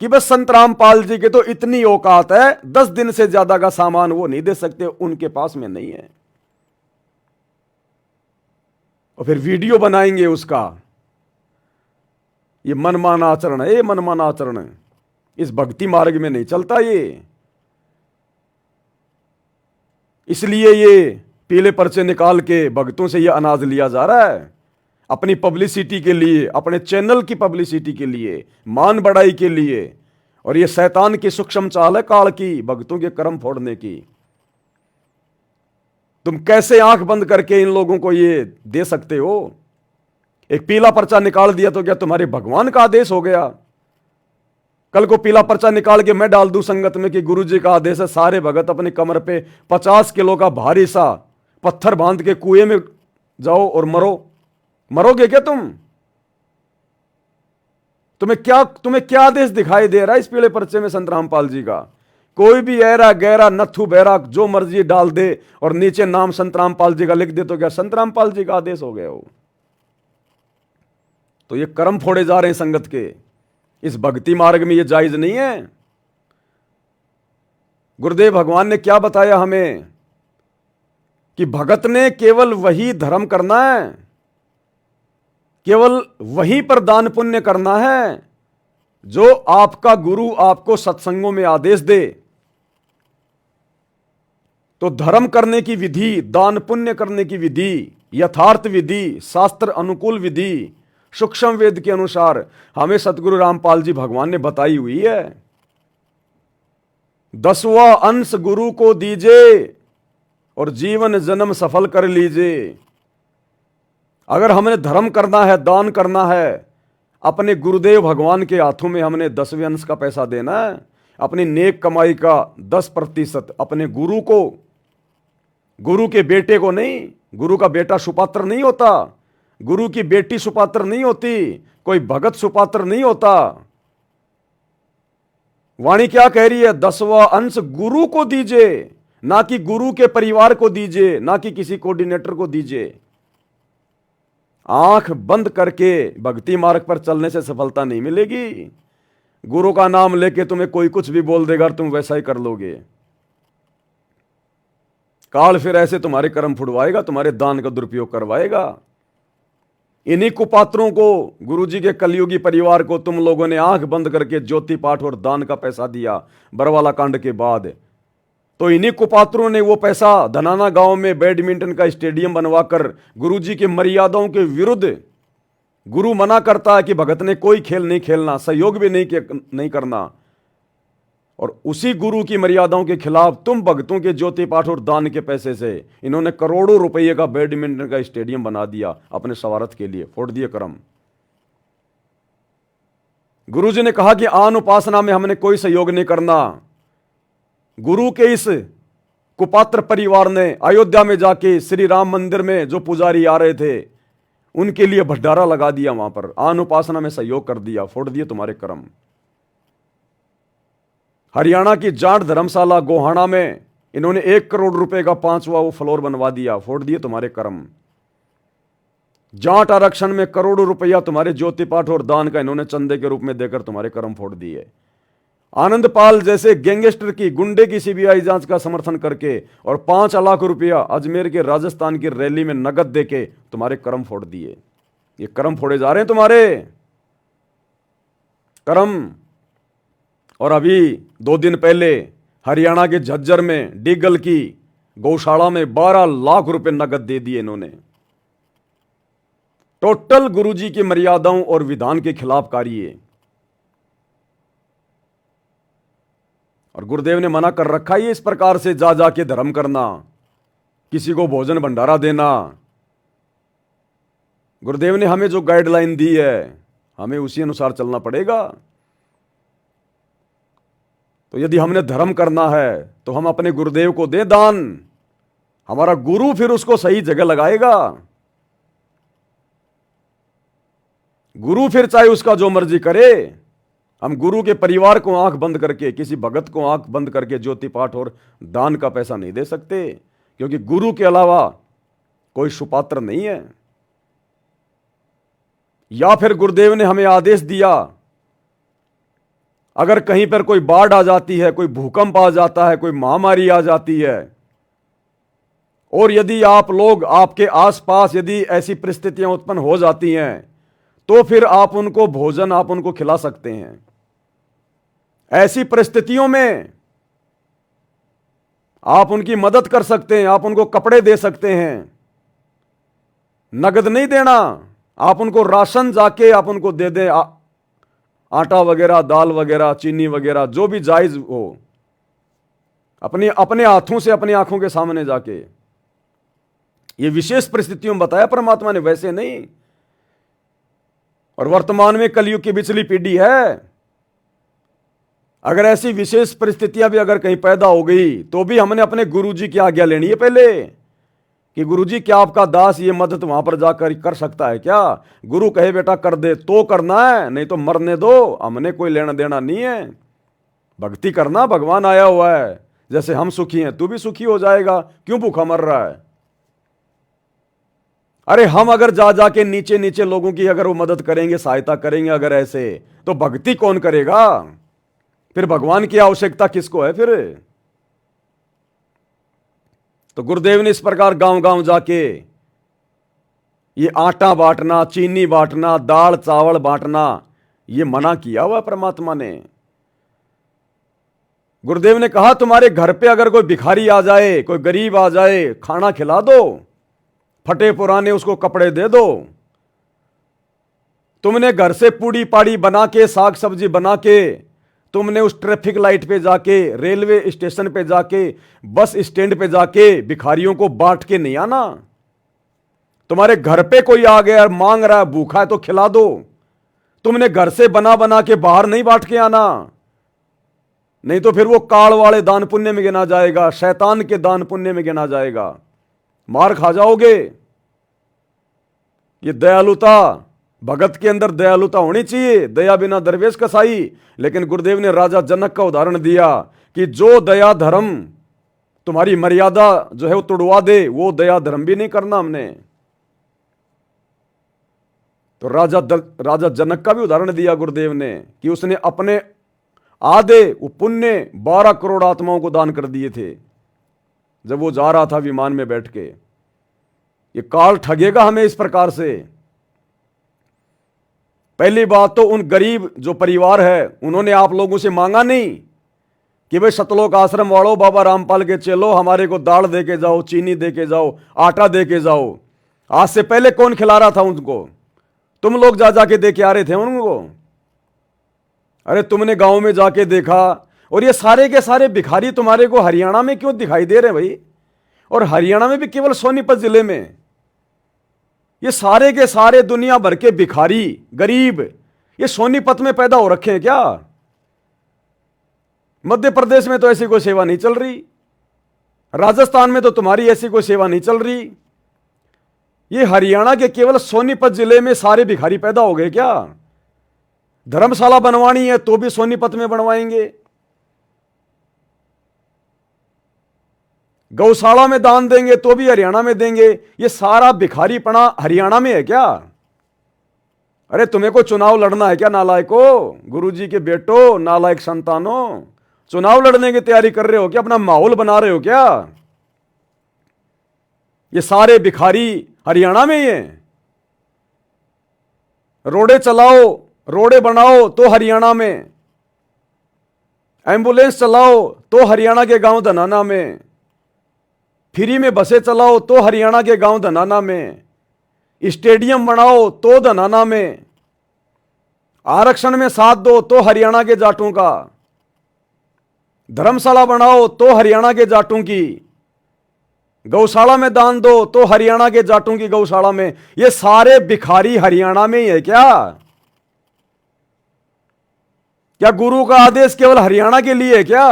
कि बस संत रामपाल जी के तो इतनी औकात है, 10 दिन से ज्यादा का सामान वो नहीं दे सकते, उनके पास में नहीं है। और फिर वीडियो बनाएंगे उसका। ये मनमाना आचरण है, ये मनमाना आचरण है, इस भक्ति मार्ग में नहीं चलता ये। इसलिए ये पीले पर्चे निकाल के भक्तों से ये अनाज लिया जा रहा है, अपनी पब्लिसिटी के लिए, अपने चैनल की पब्लिसिटी के लिए, मान बढ़ाई के लिए। और ये शैतान की सूक्ष्म चाल है काल की, भक्तों के कर्म फोड़ने की। तुम कैसे आंख बंद करके इन लोगों को ये दे सकते हो? एक पीला पर्चा निकाल दिया तो क्या तुम्हारे भगवान का आदेश हो गया? कल को पीला पर्चा निकाल के मैं डाल दूं संगत में कि गुरुजी का आदेश है, सारे भगत अपनी कमर पे 50 किलो का भारी सा पत्थर बांध के कुएं में जाओ और मरो। मरोगे क्या तुम? तुम्हें क्या आदेश दिखाई दे रहा है इस पीले पर्चे में संत रामपाल जी का? कोई भी ऐरा गहरा नथु बहरा जो मर्जी डाल दे और नीचे नाम संत रामपाल जी का लिख दे तो क्या संत रामपाल जी का आदेश हो गया हो? तो ये कर्म फोड़े जा रहे हैं संगत के। इस भक्ति मार्ग में ये जायज नहीं है। गुरुदेव भगवान ने क्या बताया हमें कि भगत ने केवल वही धर्म करना है, केवल वहीं पर दान पुण्य करना है जो आपका गुरु आपको सत्संगों में आदेश दे। तो धर्म करने की विधि, दान पुण्य करने की विधि, यथार्थ विधि, शास्त्र अनुकूल विधि, सूक्ष्म वेद के अनुसार हमें सतगुरु रामपाल जी भगवान ने बताई हुई है। 10वां अंश गुरु को दीजिए और जीवन जन्म सफल कर लीजिए। अगर हमने धर्म करना है, दान करना है, अपने गुरुदेव भगवान के हाथों में हमने 10वें अंश का पैसा देना है। अपनी नेक कमाई का 10% अपने गुरु को, गुरु के बेटे को नहीं। गुरु का बेटा सुपात्र नहीं होता, गुरु की बेटी सुपात्र नहीं होती, कोई भगत सुपात्र नहीं होता। वाणी क्या कह रही है? 10वां अंश गुरु को दीजिए, ना कि गुरु के परिवार को दीजिए, ना कि किसी कोऑर्डिनेटर को दीजिए। आंख बंद करके भक्ति मार्ग पर चलने से सफलता नहीं मिलेगी। गुरु का नाम लेके तुम्हें कोई कुछ भी बोल देगा और तुम वैसा ही कर लोगे। काल फिर ऐसे तुम्हारे कर्म फुड़वाएगा, तुम्हारे दान का दुरुपयोग करवाएगा। इन्हीं कुपात्रों को, गुरुजी के कलयुगी परिवार को तुम लोगों ने आंख बंद करके ज्योति पाठ और दान का पैसा दिया बरवाला कांड के बाद। तो इन्हीं कुपात्रों ने वो पैसा धनाना गांव में बैडमिंटन का स्टेडियम बनवाकर गुरुजी की मर्यादाओं के विरुद्ध, गुरु मना करता है कि भगत ने कोई खेल नहीं खेलना, सहयोग भी नहीं करना, और उसी गुरु की मर्यादाओं के खिलाफ तुम भक्तों के ज्योति पाठ और दान के पैसे से इन्होंने करोड़ों रुपये का बैडमिंटन का स्टेडियम बना दिया अपने स्वार्थ के लिए। फोड़ दिए कर्म। गुरुजी ने कहा कि आन उपासना में हमने कोई सहयोग नहीं करना। गुरु के इस कुपात्र परिवार ने अयोध्या में जाके श्री राम मंदिर में जो पुजारी आ रहे थे उनके लिए भंडारा लगा दिया, वहां पर आन उपासना में सहयोग कर दिया। फोड़ दिए तुम्हारे कर्म। हरियाणा की जाट धर्मशाला गोहाना में इन्होंने 1 करोड़ रुपए का 5वां वो फ्लोर बनवा दिया। फोड़ दिए तुम्हारे कर्म। जाट आरक्षण में करोड़ों रुपया तुम्हारे ज्योति पाठ और दान का इन्होंने चंदे के रूप में देकर तुम्हारे कर्म फोड़ दिए। आनंदपाल जैसे गैंगस्टर की, गुंडे की सीबीआई जांच का समर्थन करके और 5 लाख रुपया अजमेर के राजस्थान की रैली में नगद देके तुम्हारे कर्म फोड़ दिए। ये कर्म फोड़े जा रहे हैं तुम्हारे कर्म। और अभी 2 दिन पहले हरियाणा के झज्जर में डीगल की गौशाला में 12 लाख रुपए नगद दे दिए इन्होंने। टोटल गुरुजी की मर्यादाओं और विधान के खिलाफ कार्य। और गुरुदेव ने मना कर रखा है इस प्रकार से जा जाके धर्म करना, किसी को भोजन भंडारा देना। गुरुदेव ने हमें जो गाइडलाइन दी है हमें उसी अनुसार चलना पड़ेगा। तो यदि हमने धर्म करना है तो हम अपने गुरुदेव को दे दान, हमारा गुरु फिर उसको सही जगह लगाएगा। गुरु फिर चाहे उसका जो मर्जी करे। हम गुरु के परिवार को आंख बंद करके, किसी भगत को आंख बंद करके ज्योति पाठ और दान का पैसा नहीं दे सकते, क्योंकि गुरु के अलावा कोई सुपात्र नहीं है। या फिर गुरुदेव ने हमें आदेश दिया, अगर कहीं पर कोई बाढ़ आ जाती है, कोई भूकंप आ जाता है, कोई महामारी आ जाती है, और यदि आप लोग, आपके आसपास यदि ऐसी परिस्थितियां उत्पन्न हो जाती हैं, तो फिर आप उनको भोजन, आप उनको खिला सकते हैं। ऐसी परिस्थितियों में आप उनकी मदद कर सकते हैं, आप उनको कपड़े दे सकते हैं। नगद नहीं देना, आप उनको राशन जाके आप उनको दे दें, आटा वगैरह, दाल वगैरह, चीनी वगैरह, जो भी जायज हो, अपने हाथों से, अपनी आंखों के सामने जाके। ये विशेष परिस्थितियों में बताया परमात्मा ने, वैसे नहीं। और वर्तमान में कलयुग की बिचली पीढ़ी है, अगर ऐसी विशेष परिस्थितियां भी अगर कहीं पैदा हो गई तो भी हमने अपने गुरुजी की आज्ञा लेनी है पहले, कि गुरुजी क्या आपका दास ये मदद वहां पर जाकर कर सकता है क्या? गुरु कहे बेटा कर दे तो करना है, नहीं तो मरने दो, हमने कोई लेना देना नहीं है। भक्ति करना, भगवान आया हुआ है, जैसे हम सुखी हैं तू भी सुखी हो जाएगा, क्यों भूखा मर रहा है? अरे हम अगर जा जाके नीचे नीचे लोगों की अगर वो मदद करेंगे, सहायता करेंगे अगर ऐसे, तो भक्ति कौन करेगा? फिर भगवान की आवश्यकता किसको है फिर? तो गुरुदेव ने इस प्रकार गांव गांव जाके ये आटा बांटना, चीनी बांटना, दाल चावल बांटना, ये मना किया हुआ परमात्मा ने। गुरुदेव ने कहा तुम्हारे घर पे अगर कोई भिखारी आ जाए, कोई गरीब आ जाए, खाना खिला दो, फटे पुराने उसको कपड़े दे दो। तुमने घर से पूड़ी पाड़ी बना के, साग सब्जी बना के, तुमने उस ट्रैफिक लाइट पे जाके, रेलवे स्टेशन पे जाके, बस स्टैंड पे जाके भिखारियों को बांट के नहीं आना। तुम्हारे घर पे कोई आ गया मांग रहा है, भूखा है, तो खिला दो। तुमने घर से बना बना के बाहर नहीं बांट के आना, नहीं तो फिर वो काल वाले दान पुण्य में गिना जाएगा, शैतान के दान पुण्य में गिना जाएगा, मार खा जाओगे। ये दयालुता, भगत के अंदर दयालुता होनी चाहिए, दया बिना दरवेश कसाई। लेकिन गुरुदेव ने राजा जनक का उदाहरण दिया कि जो दया धर्म तुम्हारी मर्यादा जो है वो तोड़वा दे, वो दया धर्म भी नहीं करना हमने। तो राजा जनक का भी उदाहरण दिया गुरुदेव ने कि उसने अपने आधे वो पुण्य 12 करोड़ आत्माओं को दान कर दिए थे जब वो जा रहा था विमान में बैठ के। ये काल ठगेगा हमें इस प्रकार से। पहली बात तो उन गरीब जो परिवार है उन्होंने आप लोगों से मांगा नहीं कि भाई सतलोक आश्रम वालों, बाबा रामपाल के चलो, हमारे को दाल दे के जाओ, चीनी दे के जाओ, आटा दे के जाओ। आज से पहले कौन खिला रहा था उनको? तुम लोग जा जाके दे के आ रहे थे उनको। अरे तुमने गांव में जाके देखा, और ये सारे के सारे भिखारी तुम्हारे को हरियाणा में क्यों दिखाई दे रहे हैं भाई? और हरियाणा में भी केवल सोनीपत जिले में ये सारे के सारे दुनिया भर के भिखारी गरीब ये सोनीपत में पैदा हो रखे हैं क्या? मध्य प्रदेश में तो ऐसी कोई सेवा नहीं चल रही, राजस्थान में तो तुम्हारी ऐसी कोई सेवा नहीं चल रही। ये हरियाणा के केवल सोनीपत जिले में सारे भिखारी पैदा हो गए क्या? धर्मशाला बनवानी है तो भी सोनीपत में बनवाएंगे, गौशाला में दान देंगे तो भी हरियाणा में देंगे। ये सारा भिखारीपना हरियाणा में है क्या? अरे तुम्हें को चुनाव लड़ना है क्या नालायको? गुरुजी के बेटो, नालायक संतानों, चुनाव लड़ने की तैयारी कर रहे हो क्या? अपना माहौल बना रहे हो क्या? ये सारे भिखारी हरियाणा में ही हैं। रोडे चलाओ, रोडे बनाओ तो हरियाणा में, एम्बुलेंस चलाओ तो हरियाणा के गांव धनाना में, फ्री में बसें चलाओ तो हरियाणा के गांव धनाना में, स्टेडियम बनाओ तो धनाना में, आरक्षण में साथ दो तो हरियाणा के जाटों का, धर्मशाला बनाओ तो हरियाणा के जाटों की, गौशाला में दान दो तो हरियाणा के जाटों की गौशाला में। ये सारे भिखारी हरियाणा में ही है क्या? क्या गुरु का आदेश केवल हरियाणा के लिए है क्या?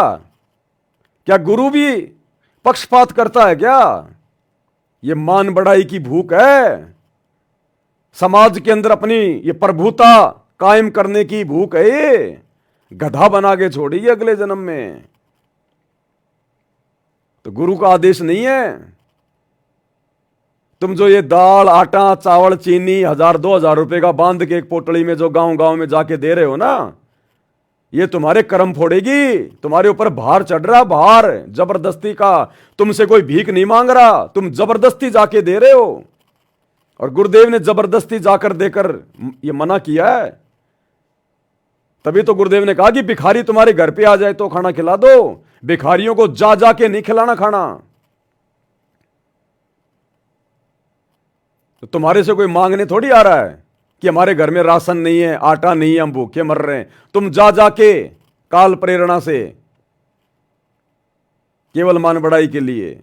क्या गुरु भी पक्षपात करता है क्या? ये मान बढ़ाई की भूख है, समाज के अंदर अपनी ये प्रभुता कायम करने की भूख है। ये गधा बना के छोड़ेगी अगले जन्म में। तो गुरु का आदेश नहीं है। तुम जो ये दाल, आटा, चावल, चीनी 1000-2000 रुपए का बांध के एक पोटली में जो गांव गांव में जाके दे रहे हो ना, ये तुम्हारे कर्म फोड़ेगी। तुम्हारे ऊपर भार चढ़ रहा, भार जबरदस्ती का। तुमसे कोई भीख नहीं मांग रहा, तुम जबरदस्ती जाके दे रहे हो। और गुरुदेव ने जबरदस्ती जाकर देकर ये मना किया है। तभी तो गुरुदेव ने कहा कि भिखारी तुम्हारे घर पे आ जाए तो खाना खिला दो। भिखारियों को जा जाके नहीं खिलाना खाना। तो तुम्हारे से कोई मांगने थोड़ी आ रहा है कि हमारे घर में राशन नहीं है, आटा नहीं है, हम भूखे मर रहे हैं। तुम जा जाके काल प्रेरणा से, केवल मान बढ़ाई के लिए।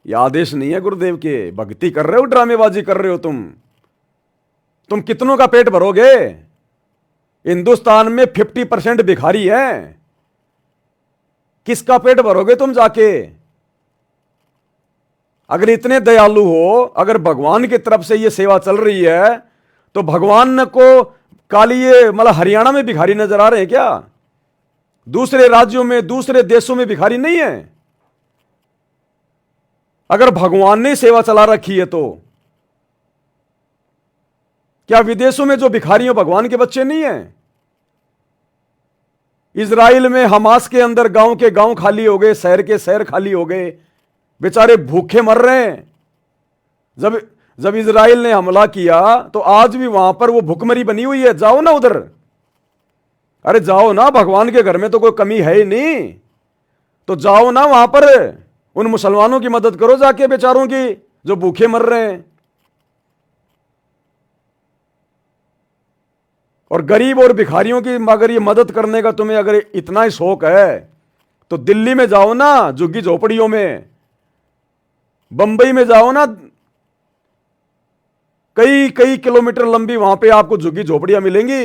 यह आदेश नहीं है गुरुदेव के। भक्ति कर रहे हो, ड्रामेबाजी कर रहे हो तुम कितनों का पेट भरोगे? हिंदुस्तान में 50% भिखारी है। किसका पेट भरोगे तुम जाके? अगर इतने दयालु हो, अगर भगवान की तरफ से ये सेवा चल रही है, तो भगवान को काली ये मतलब हरियाणा में भिखारी नजर आ रहे हैं क्या? दूसरे राज्यों में, दूसरे देशों में भिखारी नहीं है? अगर भगवान ने सेवा चला रखी है तो क्या विदेशों में जो भिखारी हैं भगवान के बच्चे नहीं हैं? इजराइल में हमास के अंदर गांव के गांव खाली हो गए, शहर के शहर खाली हो गए, बेचारे भूखे मर रहे हैं। जब इजराइल ने हमला किया तो आज भी वहां पर वो भुखमरी बनी हुई है। जाओ ना उधर, अरे जाओ ना, भगवान के घर में तो कोई कमी है ही नहीं। तो जाओ ना वहां पर, उन मुसलमानों की मदद करो जाके, बेचारों की जो भूखे मर रहे हैं। और गरीब और भिखारियों की अगर ये मदद करने का तुम्हें अगर इतना ही शौक है तो दिल्ली में जाओ ना, झुग्गी झोपड़ियों में, बंबई में जाओ ना, कई कई किलोमीटर लंबी वहां पे आपको झुग्गी झोपड़ियां मिलेंगी।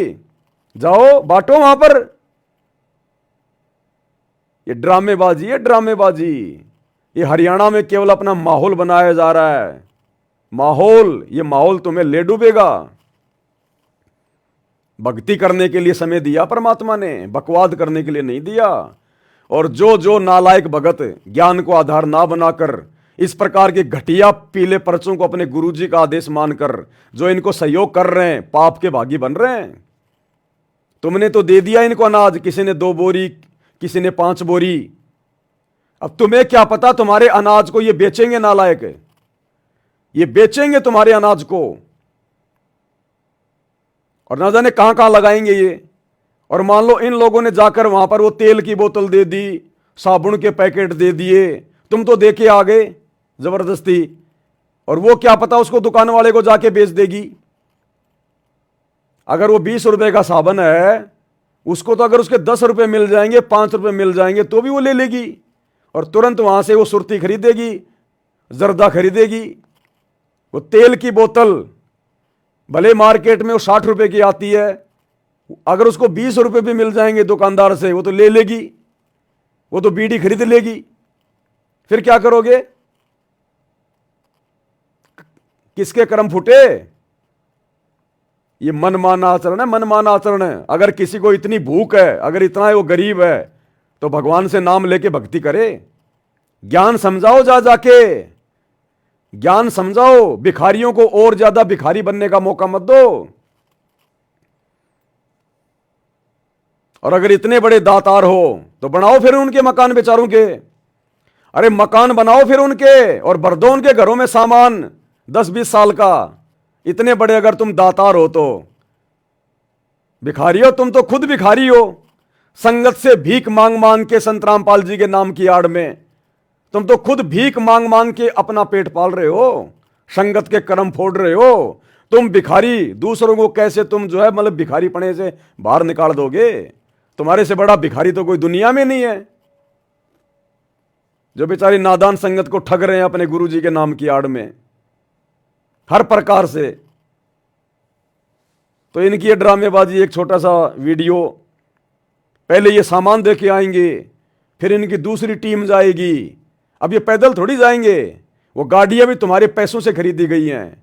जाओ बांटो वहां पर। ये ड्रामेबाजी है, ड्रामेबाजी। ये हरियाणा में केवल अपना माहौल बनाया जा रहा है। माहौल, ये माहौल तुम्हें ले डूबेगा। भक्ति करने के लिए समय दिया परमात्मा ने, बकवाद करने के लिए नहीं दिया। और जो नालायक भगत ज्ञान को आधार ना बनाकर इस प्रकार के घटिया पीले पर्चों को अपने गुरुजी का आदेश मानकर जो इनको सहयोग कर रहे हैं, पाप के भागी बन रहे हैं। तुमने तो दे दिया इनको अनाज, किसी ने 2 बोरी, किसी ने 5 बोरी। अब तुम्हें क्या पता तुम्हारे अनाज को ये बेचेंगे नालायक, ये बेचेंगे तुम्हारे अनाज को, और ना जाने कहां कहां लगाएंगे ये। और मान लो इन लोगों ने जाकर वहां पर वो तेल की बोतल दे दी, साबुन के पैकेट दे दिए, तुम तो दे के आ गए जबरदस्ती, और वो क्या पता उसको दुकान वाले को जाके बेच देगी। अगर वो 20 रुपए का साबुन है, उसको तो अगर उसके 10 रुपए मिल जाएंगे, 5 रुपए मिल जाएंगे, तो भी वो ले लेगी और तुरंत वहां से वो सुरती खरीदेगी, जर्दा खरीदेगी। वो तेल की बोतल भले मार्केट में वो 60 रुपए की आती है, अगर उसको 20 रुपए भी मिल जाएंगे दुकानदार से, वो तो ले लेगी, वो तो बीड़ी खरीद लेगी। फिर क्या करोगे? किसके कर्म फूटे? ये मनमाना आचरण है, मनमाना आचरण है। अगर किसी को इतनी भूख है, अगर इतना वो गरीब है, तो भगवान से नाम लेके भक्ति करे। ज्ञान समझाओ, जा जाके ज्ञान समझाओ। भिखारियों को और ज्यादा भिखारी बनने का मौका मत दो। और अगर इतने बड़े दातार हो तो बनाओ फिर उनके मकान बेचारों के। अरे मकान बनाओ फिर उनके और भर दो उनके घरों में सामान 10-20 साल का। इतने बड़े अगर तुम दातार हो तो भिखारी हो, तुम तो खुद भिखारी हो। संगत से भीख मांग मांग के संत रामपाल जी के नाम की आड़ में तुम तो खुद भीख मांग मांग के अपना पेट पाल रहे हो, संगत के कर्म फोड़ रहे हो। तुम भिखारी दूसरों को कैसे तुम जो है मतलब भिखारी पने से बाहर निकाल दोगे? तुम्हारे से बड़ा भिखारी तो कोई दुनिया में नहीं है, जो बेचारी नादान संगत को ठग रहे हैं अपने गुरु जी के नाम की आड़ में हर प्रकार से। तो इनकी ये ड्रामेबाजी, एक छोटा सा वीडियो, पहले ये सामान दे के आएंगे, फिर इनकी दूसरी टीम जाएगी। अब ये पैदल थोड़ी जाएंगे, वो गाड़ियां भी तुम्हारे पैसों से खरीदी गई हैं।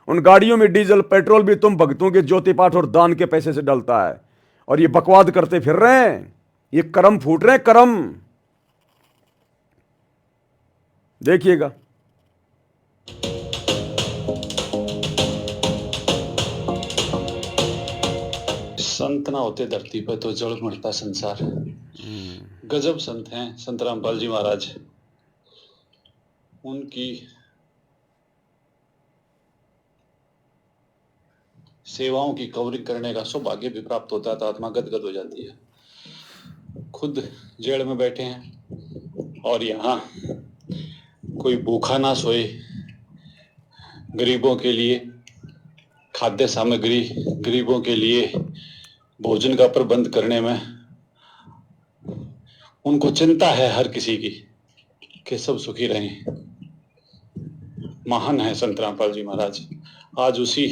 उन गाड़ियों में डीजल पेट्रोल भी तुम भक्तों के ज्योति पाठ और दान के पैसे से डलता है। और ये बकवाद करते फिर रहे हैं, ये कर्म फूट रहे हैं, कर्म देखिएगा। संत ना होते धरती पर तो जड़ मरता संसार। गजब संत हैं संत रामपाल जी महाराज। उनकी सेवाओं की कवरिंग करने का सौभाग्य भी प्राप्त होता है तो आत्मा गदगद हो जाती है। खुद जेल में बैठे हैं और यहाँ कोई भूखा ना सोए, गरीबों के लिए खाद्य सामग्री, गरीबों के लिए भोजन का प्रबंध करने में उनको चिंता है हर किसी की कि सब सुखी रहें। महान है संत रामपाल जी महाराज। आज उसी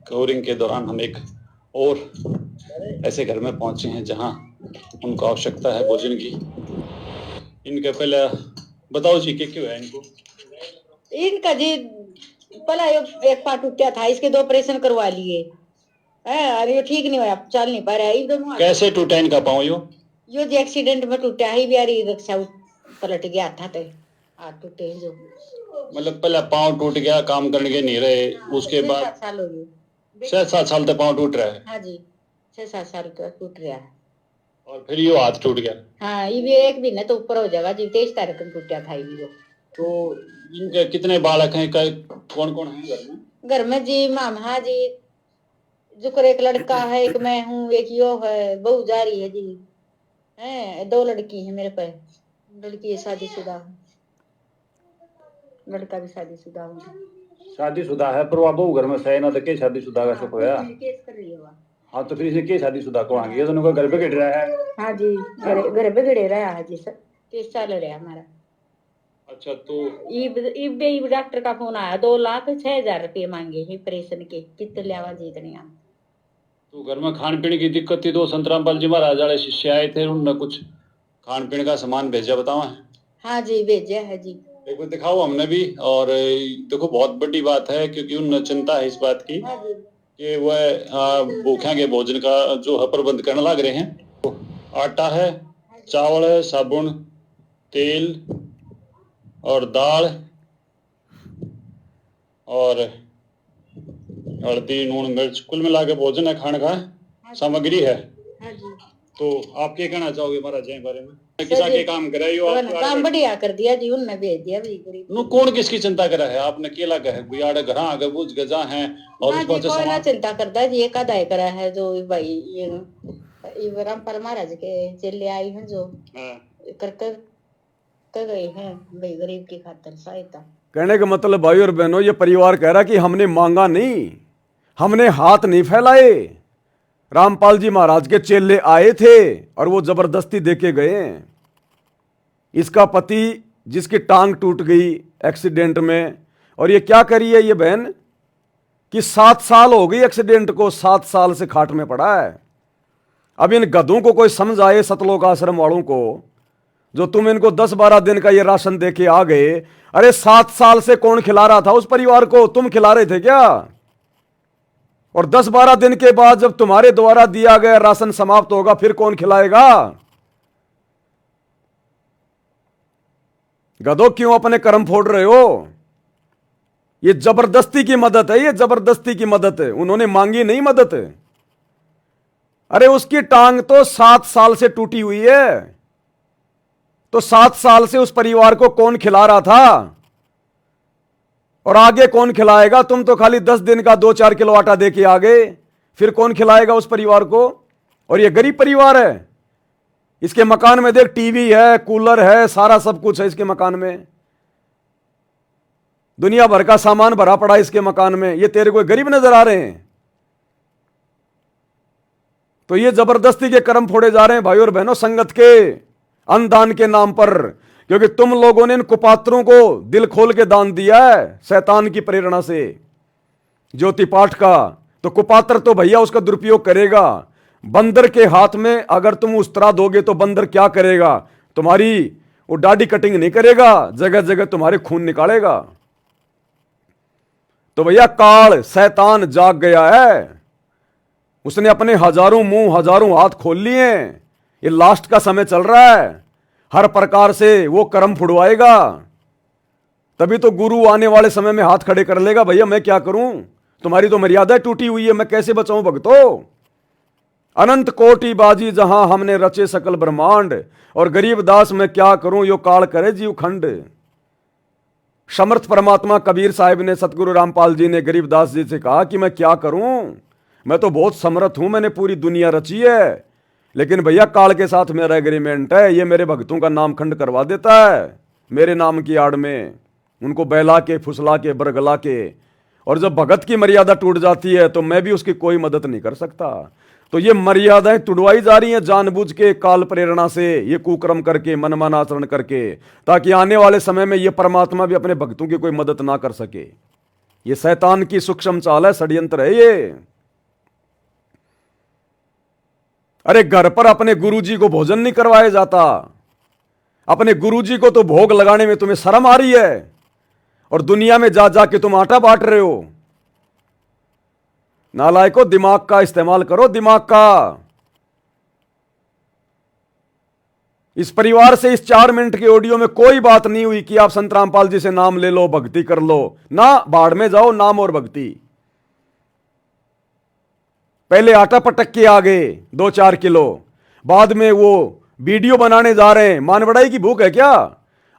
कवरिंग के दौरान हम एक और ऐसे घर में पहुंचे हैं जहां उनको आवश्यकता है भोजन की। इनके पहले बताओ जी क्यों है इनको? इनका जी पहला एक पार्ट टूटा था, इसके 2 ऑपरेशन करवा लिए। अरे ठीक नहीं हुआ, चल नहीं पा रहा है एकदम। कैसे टूटा इनका पाँव? यो जी एक्सीडेंट में टूटा है, बिहारी रिक्शा पलट गया था तो हाथ टूटे हैं जो। मतलब पहले पाँव टूट गया, काम करने के नहीं रहे, उसके बाद 6-7 साल हो गए। 6-7 साल तक पाँव टूट रहा है? हाँ जी 6-7 साल तक टूट रहा है। और फिर ये हाथ टूट गया? हाँ ये भी एक दिन तो ऊपर हो जाएगा जी। 23 तारीख को टूटा था ये। तो इनके कितने बालक हैं, कौन कौन है घर में? घर में जी मामा जी जुकर एक लड़का है, एक मैं हूँ, एक यो है, बहू जा रही है जी। 2 लड़की है मेरे पे। लड़की शादीशुदा है, लड़का भी शादीशुदा है। शादीशुदा है पर वो घर में सही ना तो के शादीशुदा का सुख होया? केस कर रही है वो। हाँ तो फिर इसे के शादीशुदा को आगे दोनों का घर पे गिर रहा है? हाँ जी घर पे गिरे रहा है जी सर। 30 साल रहा हमारा। अच्छा तो इब डॉक्टर का फोन आया, 2,06,000 रुपये मांगे ऑपरेशन के। कितने लियावा जी इतने? तो घर में खान पीने की दिक्कत थी तो संत रामपाल जी महाराज वाले शिष्य आए थे, उन्होंने कुछ खान पीने का सामान भेजा, बताओ? हाँ जी भेजा है जी। एक बार दिखाओ हमने भी। और देखो बहुत बड़ी बात है क्योंकि उन्हें चिंता है इस बात की कि वह भूखा के भोजन का जो है प्रबंध करने लग रहे हैं। आटा है, चावल है, साबुन, तेल और दाल और हल्दी, नून, मिर्च, कुल मिला के भोजन है, खाने का सामग्री है। तो आप क्या कहना चाहोगे महाराज जी बारे में? किसा के काम कराई हो? काम बढ़िया कर दिया जी, उनने भेज दिया भी गरीब। नो कौन किसकी चिंता करा है? आपने केला कहा है बियाड़ घर आगे बुझ गजा हैं और उसको अच्छा कोई ना चिंता करता जी। एक आधा करा है जो भाई ये रामपाल महाराज के चेले आई हैं जो कर गए हैं भाई गरीब की खातिर सहायता। कहने का मतलब भाई और बहनों, ये परिवार कह रहा कि हमने मांगा नहीं, हमने हाथ नहीं फैलाए। रामपाल जी महाराज के चेले आए थे और वो जबरदस्ती देके गए। इसका पति जिसकी टांग टूट गई एक्सीडेंट में, और ये क्या करी है ये बहन कि 7 साल हो गई एक्सीडेंट को, 7 साल से खाट में पड़ा है। अब इन गधों को कोई समझ आए, सतलोक आश्रम वालों को, जो तुम इनको 10-12 दिन का ये राशन देके आ गए। अरे 7 साल से कौन खिला रहा था उस परिवार को? तुम खिला रहे थे क्या? और 10-12 दिन के बाद जब तुम्हारे द्वारा दिया गया राशन समाप्त होगा फिर कौन खिलाएगा? गधों क्यों अपने कर्म फोड़ रहे हो? ये जबरदस्ती की मदद है, ये जबरदस्ती की मदद है। उन्होंने मांगी नहीं मदद। अरे उसकी टांग तो 7 साल से टूटी हुई है, तो 7 साल से उस परिवार को कौन खिला रहा था और आगे कौन खिलाएगा? तुम तो खाली 10 दिन का 2-4 किलो आटा दे के आ गए, फिर कौन खिलाएगा उस परिवार को? और ये गरीब परिवार है, इसके मकान में देख टीवी है, कूलर है, सारा सब कुछ है इसके मकान में, दुनिया भर का सामान भरा पड़ा इसके मकान में, ये तेरे को गरीब नजर आ रहे हैं? तो ये जबरदस्ती के कर्म फोड़े जा रहे हैं भाई और बहनों, संगत के अनदान के नाम पर, क्योंकि तुम लोगों ने इन कुपात्रों को दिल खोल के दान दिया है शैतान की प्रेरणा से, ज्योति पाठ का। तो कुपात्र तो भैया उसका दुरुपयोग करेगा। बंदर के हाथ में अगर तुम उस्तरा दोगे तो बंदर क्या करेगा? तुम्हारी वो दाढ़ी कटिंग नहीं करेगा, जगह जगह तुम्हारे खून निकालेगा। तो भैया काल शैतान जाग गया है, उसने अपने हजारों मुंह हजारों हाथ खोल लिए। ये लास्ट का समय चल रहा है, हर प्रकार से वो कर्म फुड़वाएगा, तभी तो गुरु आने वाले समय में हाथ खड़े कर लेगा। भैया मैं क्या करूं, तुम्हारी तो मर्यादा टूटी हुई है, मैं कैसे बचाऊं भक्तों? अनंत कोटि बाजी जहां हमने रचे सकल ब्रह्मांड, और गरीब दास मैं क्या करूं यो काल करे जीव खंड। समर्थ परमात्मा कबीर साहिब ने, सतगुरु रामपाल जी ने गरीबदास जी से कहा कि मैं क्या करूं, मैं तो बहुत समर्थ हूं, मैंने पूरी दुनिया रची है, लेकिन भैया काल के साथ मेरा एग्रीमेंट है, ये मेरे भक्तों का नाम खंड करवा देता है मेरे नाम की आड़ में, उनको बहला के फुसला के बरगला के। और जब भगत की मर्यादा टूट जाती है तो मैं भी उसकी कोई मदद नहीं कर सकता। तो ये मर्यादाएं तुड़वाई जा रही हैं जानबूझ के, काल प्रेरणा से, ये कुकर्म करके, मनमाना आचरण करके, ताकि आने वाले समय में ये परमात्मा भी अपने भक्तों की कोई मदद ना कर सके। ये शैतान की सूक्ष्म चाल है, षड्यंत्र है ये। अरे घर पर अपने गुरुजी को भोजन नहीं करवाया जाता, अपने गुरुजी को तो भोग लगाने में तुम्हें शर्म आ रही है, और दुनिया में जा जाके तुम आटा बांट रहे हो। नालायको, दिमाग का इस्तेमाल करो, दिमाग का। इस परिवार से इस 4 मिनट के ऑडियो में कोई बात नहीं हुई कि आप संत रामपाल जी से नाम ले लो, भक्ति कर लो ना, बाढ़ में जाओ नाम और भक्ति। पहले आटा पटक के आ गए 2-4 किलो, बाद में वो वीडियो बनाने जा रहे हैं। मान बढ़ाई की भूख है क्या?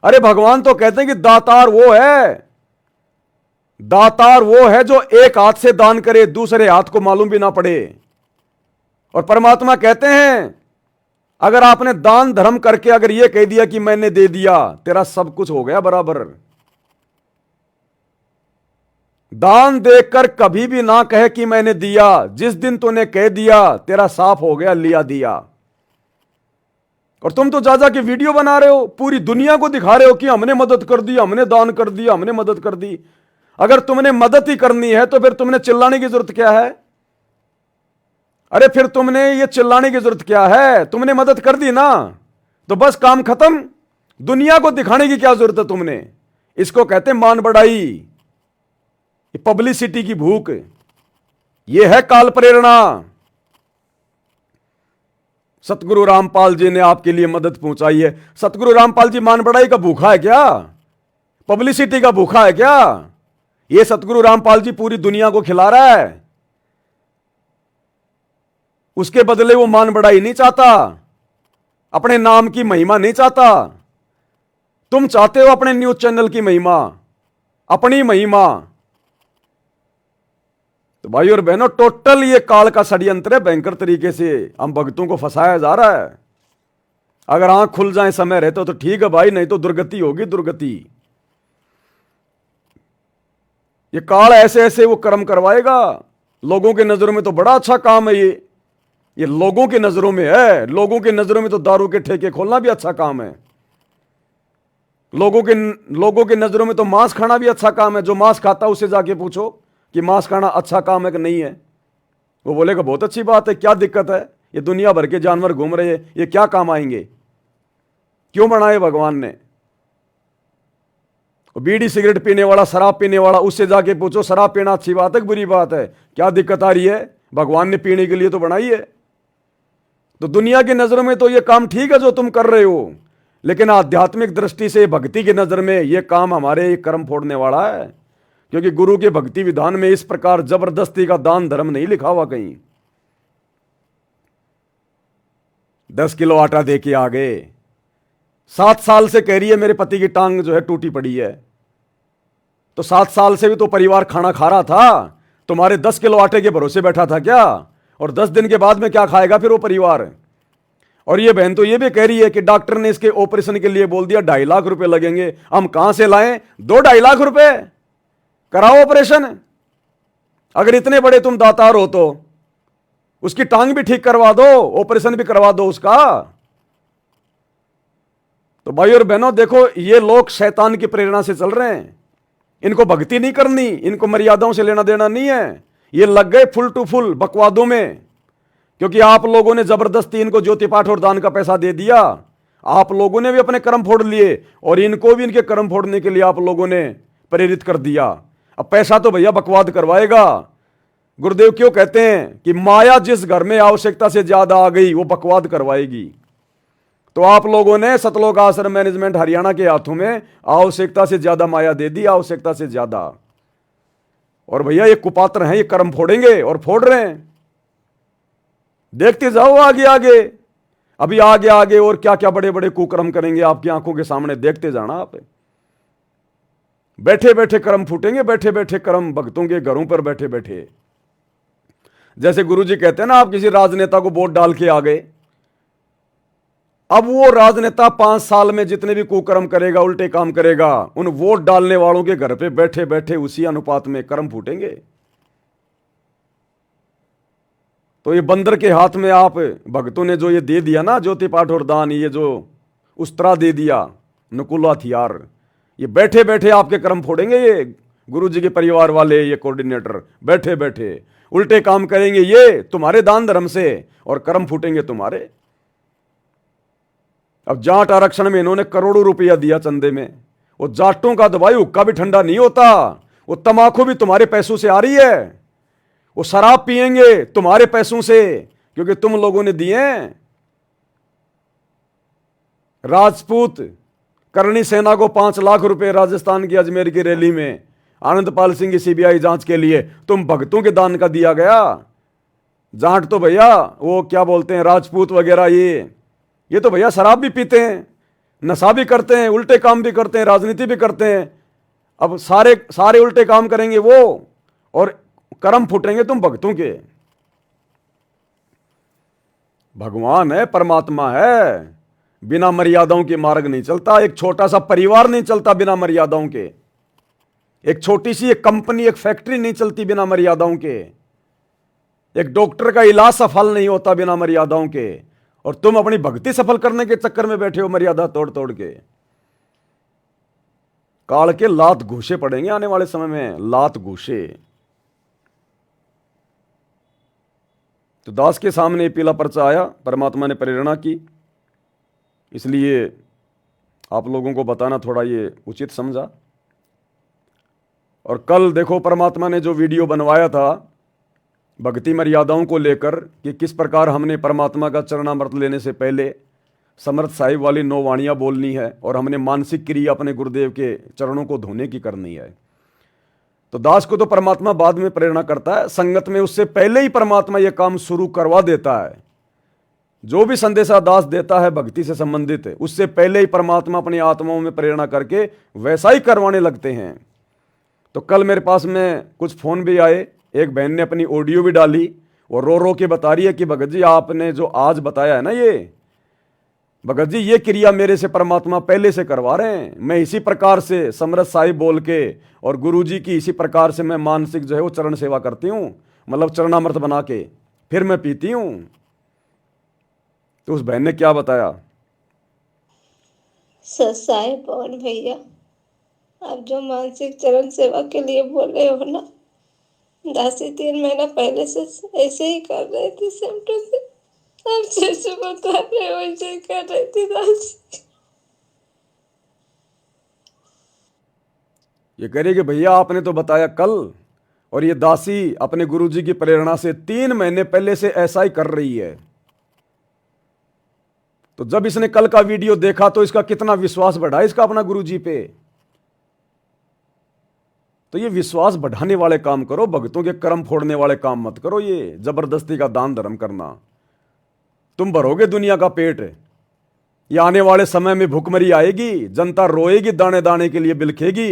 अरे भगवान तो कहते हैं कि दातार वो है, दातार वो है जो एक हाथ से दान करे, दूसरे हाथ को मालूम भी ना पड़े। और परमात्मा कहते हैं अगर आपने दान धर्म करके अगर ये कह दिया कि मैंने दे दिया, तेरा सब कुछ हो गया बराबर। दान देकर कभी भी ना कहे कि मैंने दिया, जिस दिन तूने कह दिया तेरा साफ हो गया, लिया दिया। और तुम तो जा के वीडियो बना रहे हो, पूरी दुनिया को दिखा रहे हो कि हमने मदद कर दी, हमने दान कर दिया, हमने मदद कर दी। अगर तुमने मदद ही करनी है तो फिर तुमने चिल्लाने की जरूरत क्या है? अरे फिर तुमने ये चिल्लाने की जरूरत क्या है? तुमने मदद कर दी ना, तो बस काम खत्म। दुनिया को दिखाने की क्या जरूरत है तुमने? इसको कहते हैं मान बढ़ाई, पब्लिसिटी की भूख। यह है काल प्रेरणा। सतगुरु रामपाल जी ने आपके लिए मदद पहुंचाई है। सतगुरु रामपाल जी मान बढ़ाई का भूखा है क्या? पब्लिसिटी का भूखा है क्या? यह सतगुरु रामपाल जी पूरी दुनिया को खिला रहा है, उसके बदले वो मान बढ़ाई नहीं चाहता, अपने नाम की महिमा नहीं चाहता। तुम चाहते हो अपने न्यूज चैनल की महिमा, अपनी महिमा। तो भाई और बहनों, टोटल ये काल का षड्यंत्र है, भयंकर तरीके से हम भक्तों को फंसाया जा रहा है। अगर आंख खुल जाए समय रहते तो ठीक है भाई, नहीं तो दुर्गति होगी, दुर्गति। ये काल ऐसे ऐसे वो कर्म करवाएगा। लोगों के नजरों में तो बड़ा अच्छा काम है ये लोगों की नजरों में है। लोगों की नजरों में तो दारू के ठेके खोलना भी अच्छा काम है। लोगों की नजरों में तो मांस खाना भी अच्छा काम है। जो मांस खाता है उससे जाके पूछो कि मांस खाना अच्छा काम है कि नहीं है, वो बोलेगा बहुत अच्छी बात है, क्या दिक्कत है, ये दुनिया भर के जानवर घूम रहे हैं, ये क्या काम आएंगे, क्यों बनाए भगवान ने। बीड़ी सिगरेट पीने वाला, शराब पीने वाला, उससे जाके पूछो शराब पीना अच्छी बात है कि बुरी बात है, क्या दिक्कत आ रही है, भगवान ने पीने के लिए तो बनाई है। तो दुनिया की नजरों में तो ये काम ठीक है जो तुम कर रहे हो, लेकिन आध्यात्मिक दृष्टि से, भक्ति की नजर में ये काम हमारे कर्म फोड़ने वाला है, क्योंकि गुरु के भक्ति विधान में इस प्रकार जबरदस्ती का दान धर्म नहीं लिखा हुआ कहीं। 10 किलो आटा दे के आ गए। 7 साल से कह रही है मेरे पति की टांग जो है टूटी पड़ी है। तो 7 साल से भी तो परिवार खाना खा रहा था, तुम्हारे 10 किलो आटे के भरोसे बैठा था क्या? और 10 दिन के बाद में क्या खाएगा फिर वो परिवार? और ये बहन तो ये भी कह रही है कि डॉक्टर ने इसके ऑपरेशन के लिए बोल दिया 2.5 लाख रुपए लगेंगे। हम कहां से लाएं 2-2.5 लाख रुपए? कराओ ऑपरेशन। अगर इतने बड़े तुम दातार हो तो उसकी टांग भी ठीक करवा दो, ऑपरेशन भी करवा दो उसका। तो भाई और बहनों देखो, ये लोग शैतान की प्रेरणा से चल रहे हैं। इनको भक्ति नहीं करनी, इनको मर्यादाओं से लेना देना नहीं है। ये लग गए फुल टू फुल बकवादों में, क्योंकि आप लोगों ने जबरदस्ती इनको ज्योति पाठ और दान का पैसा दे दिया। आप लोगों ने भी अपने कर्म फोड़ लिए और इनको भी इनके कर्म फोड़ने के लिए आप लोगों ने प्रेरित कर दिया। अब पैसा तो भैया बकवाद करवाएगा। गुरुदेव क्यों कहते हैं कि माया जिस घर में आवश्यकता से ज्यादा आ गई वो बकवाद करवाएगी। तो आप लोगों ने सतलोक आश्रम मैनेजमेंट हरियाणा के हाथों में आवश्यकता से ज्यादा माया दे दी, आवश्यकता से ज्यादा। और भैया ये कुपात्र हैं, ये कर्म फोड़ेंगे और फोड़ रहे हैं। देखते जाओ आगे आगे, अभी आगे आगे और क्या क्या बड़े बड़े कुकर्म करेंगे आपकी आंखों के सामने, देखते जाना आप। बैठे बैठे कर्म फूटेंगे, बैठे बैठे कर्म भक्तों के घरों पर बैठे बैठे। जैसे गुरुजी कहते हैं ना, आप किसी राजनेता को वोट डाल के आ गए, अब वो राजनेता 5 साल में जितने भी कुकर्म करेगा, उल्टे काम करेगा, उन वोट डालने वालों के घर पे बैठे बैठे उसी अनुपात में कर्म फूटेंगे। तो ये बंदर के हाथ में आप भक्तों ने जो ये दे दिया ना ज्योति पाठ और दान, ये जो उस्तरा दे दिया, नकुल हथियार, ये बैठे बैठे आपके कर्म फोड़ेंगे। ये गुरुजी के परिवार वाले, ये कोऑर्डिनेटर बैठे बैठे उल्टे काम करेंगे ये तुम्हारे दान धर्म से, और कर्म फूटेंगे तुम्हारे। अब जाट आरक्षण में इन्होंने करोड़ों रुपया दिया चंदे में। वो जाटों का दवाई हुक्का भी ठंडा नहीं होता, वो तमाकू भी तुम्हारे पैसों से आ रही है, वो शराब पिएंगे तुम्हारे पैसों से, क्योंकि तुम लोगों ने दिए। राजपूत करणी सेना को 5 लाख रुपए राजस्थान की अजमेर की रैली में आनंदपाल सिंह की सीबीआई जांच के लिए तुम भक्तों के दान का दिया गया। जाट तो भैया वो क्या बोलते हैं, राजपूत वगैरह, ये तो भैया शराब भी पीते हैं, नशा भी करते हैं, उल्टे काम भी करते हैं, राजनीति भी करते हैं। अब सारे सारे उल्टे काम करेंगे वो, और कर्म फूटेंगे तुम भक्तों के। भगवान है, परमात्मा है, बिना मर्यादाओं के मार्ग नहीं चलता। एक छोटा सा परिवार नहीं चलता बिना मर्यादाओं के। एक छोटी सी एक कंपनी, एक फैक्ट्री नहीं चलती बिना मर्यादाओं के। एक डॉक्टर का इलाज सफल नहीं होता बिना मर्यादाओं के। और तुम अपनी भक्ति सफल करने के चक्कर में बैठे हो मर्यादा तोड़ तोड़ के। काल के लात घूसे पड़ेंगे आने वाले समय में, लात घूसे। तो दास के सामने पीला पर्चा आया, परमात्मा ने प्रेरणा की, इसलिए आप लोगों को बताना थोड़ा ये उचित समझा। और कल देखो परमात्मा ने जो वीडियो बनवाया था भक्ति मर्यादाओं को लेकर, कि किस प्रकार हमने परमात्मा का चरणामृत लेने से पहले समर्थ साहिब वाली 9 वाणियां बोलनी है, और हमने मानसिक क्रिया अपने गुरुदेव के चरणों को धोने की करनी है। तो दास को तो परमात्मा बाद में प्रेरणा करता है, संगत में उससे पहले ही परमात्मा यह काम शुरू करवा देता है। जो भी संदेशा दास देता है भक्ति से संबंधित है, उससे पहले ही परमात्मा अपनी आत्माओं में प्रेरणा करके वैसा ही करवाने लगते हैं। तो कल मेरे पास में कुछ फोन भी आए, एक बहन ने अपनी ऑडियो भी डाली और रो रो के बता रही है कि भगत जी आपने जो आज बताया है ना, ये भगत जी ये क्रिया मेरे से परमात्मा पहले से करवा रहे हैं। मैं इसी प्रकार से समरथ साहिब बोल के और गुरुजी की इसी प्रकार से मैं मानसिक जो है वो चरण सेवा करती हूँ, मतलब चरणामृत बना के फिर मैं पीती हूँ। तो उस बहन ने क्या बताया, साहिब पवन भैया, आप जो मानसिक चरण सेवा के लिए बोले हो ना, दासी 3 महीना पहले से ऐसे ही कर रही थी, सेम टू सेम आप जैसे बता रहे हो वैसे ही कर रही थी दासी। ये कह रही कि भैया आपने तो बताया कल, और ये दासी अपने गुरुजी की प्रेरणा से 3 महीने पहले से ऐसा ही कर रही है। तो जब इसने कल का वीडियो देखा तो इसका कितना विश्वास बढ़ा इसका अपना गुरुजी पे। तो ये विश्वास बढ़ाने वाले काम करो, भक्तों के कर्म फोड़ने वाले काम मत करो, ये जबरदस्ती का दान धर्म करना। तुम भरोगे दुनिया का पेट। ये आने वाले समय में भुखमरी आएगी, जनता रोएगी, दाने दाने के लिए बिलखेगी।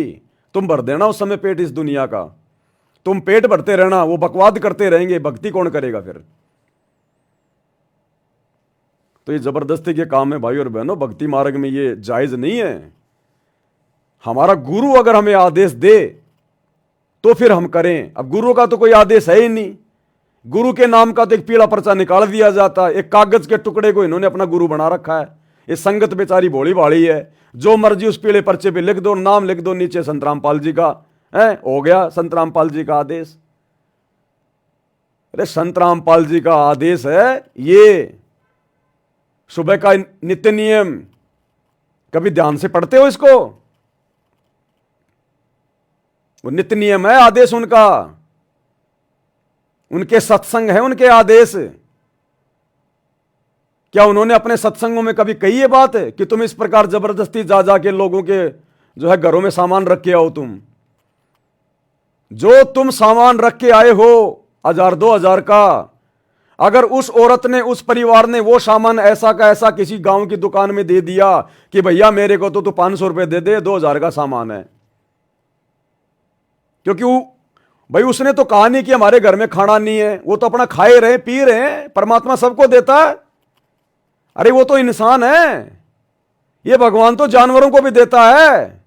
तुम भर देना उस समय पेट इस दुनिया का। तुम पेट भरते रहना, वो बकवाद करते रहेंगे, भक्ति कौन करेगा फिर। तो ये जबरदस्ती के काम है भाई और बहनों, भक्ति मार्ग में ये जायज नहीं है। हमारा गुरु अगर हमें आदेश दे तो फिर हम करें। अब गुरु का तो कोई आदेश है ही नहीं। गुरु के नाम का तो एक पीला पर्चा निकाल दिया जाता है, एक कागज के टुकड़े को इन्होंने अपना गुरु बना रखा है। ये संगत बेचारी भोली भाली है, जो मर्जी उस पीले पर्चे पे लिख दो, नाम लिख दो नीचे संत रामपाल जी का, है हो गया संत रामपाल जी का आदेश। अरे संत रामपाल जी का आदेश है ये सुबह का नित्य नियम। कभी ध्यान से पढ़ते हो इसको? वो नित्य नियम है, आदेश उनका, उनके सत्संग है, उनके आदेश। क्या उन्होंने अपने सत्संगों में कभी कही ये बात है कि तुम इस प्रकार जबरदस्ती जा जा के लोगों के जो है घरों में सामान रख के आओ? तुम जो तुम सामान रख के आए हो 1000-2000 का, अगर उस औरत ने, उस परिवार ने वो सामान ऐसा का ऐसा किसी गांव की दुकान में दे दिया कि भैया मेरे को तो तू 500 रुपए दे दे, 2000 का सामान है, क्योंकि वो भाई उसने तो कहा नहीं कि हमारे घर में खाना नहीं है, वो तो अपना खाए रहे पी रहे हैं, परमात्मा सबको देता है। अरे वो तो इंसान है, ये भगवान तो जानवरों को भी देता है।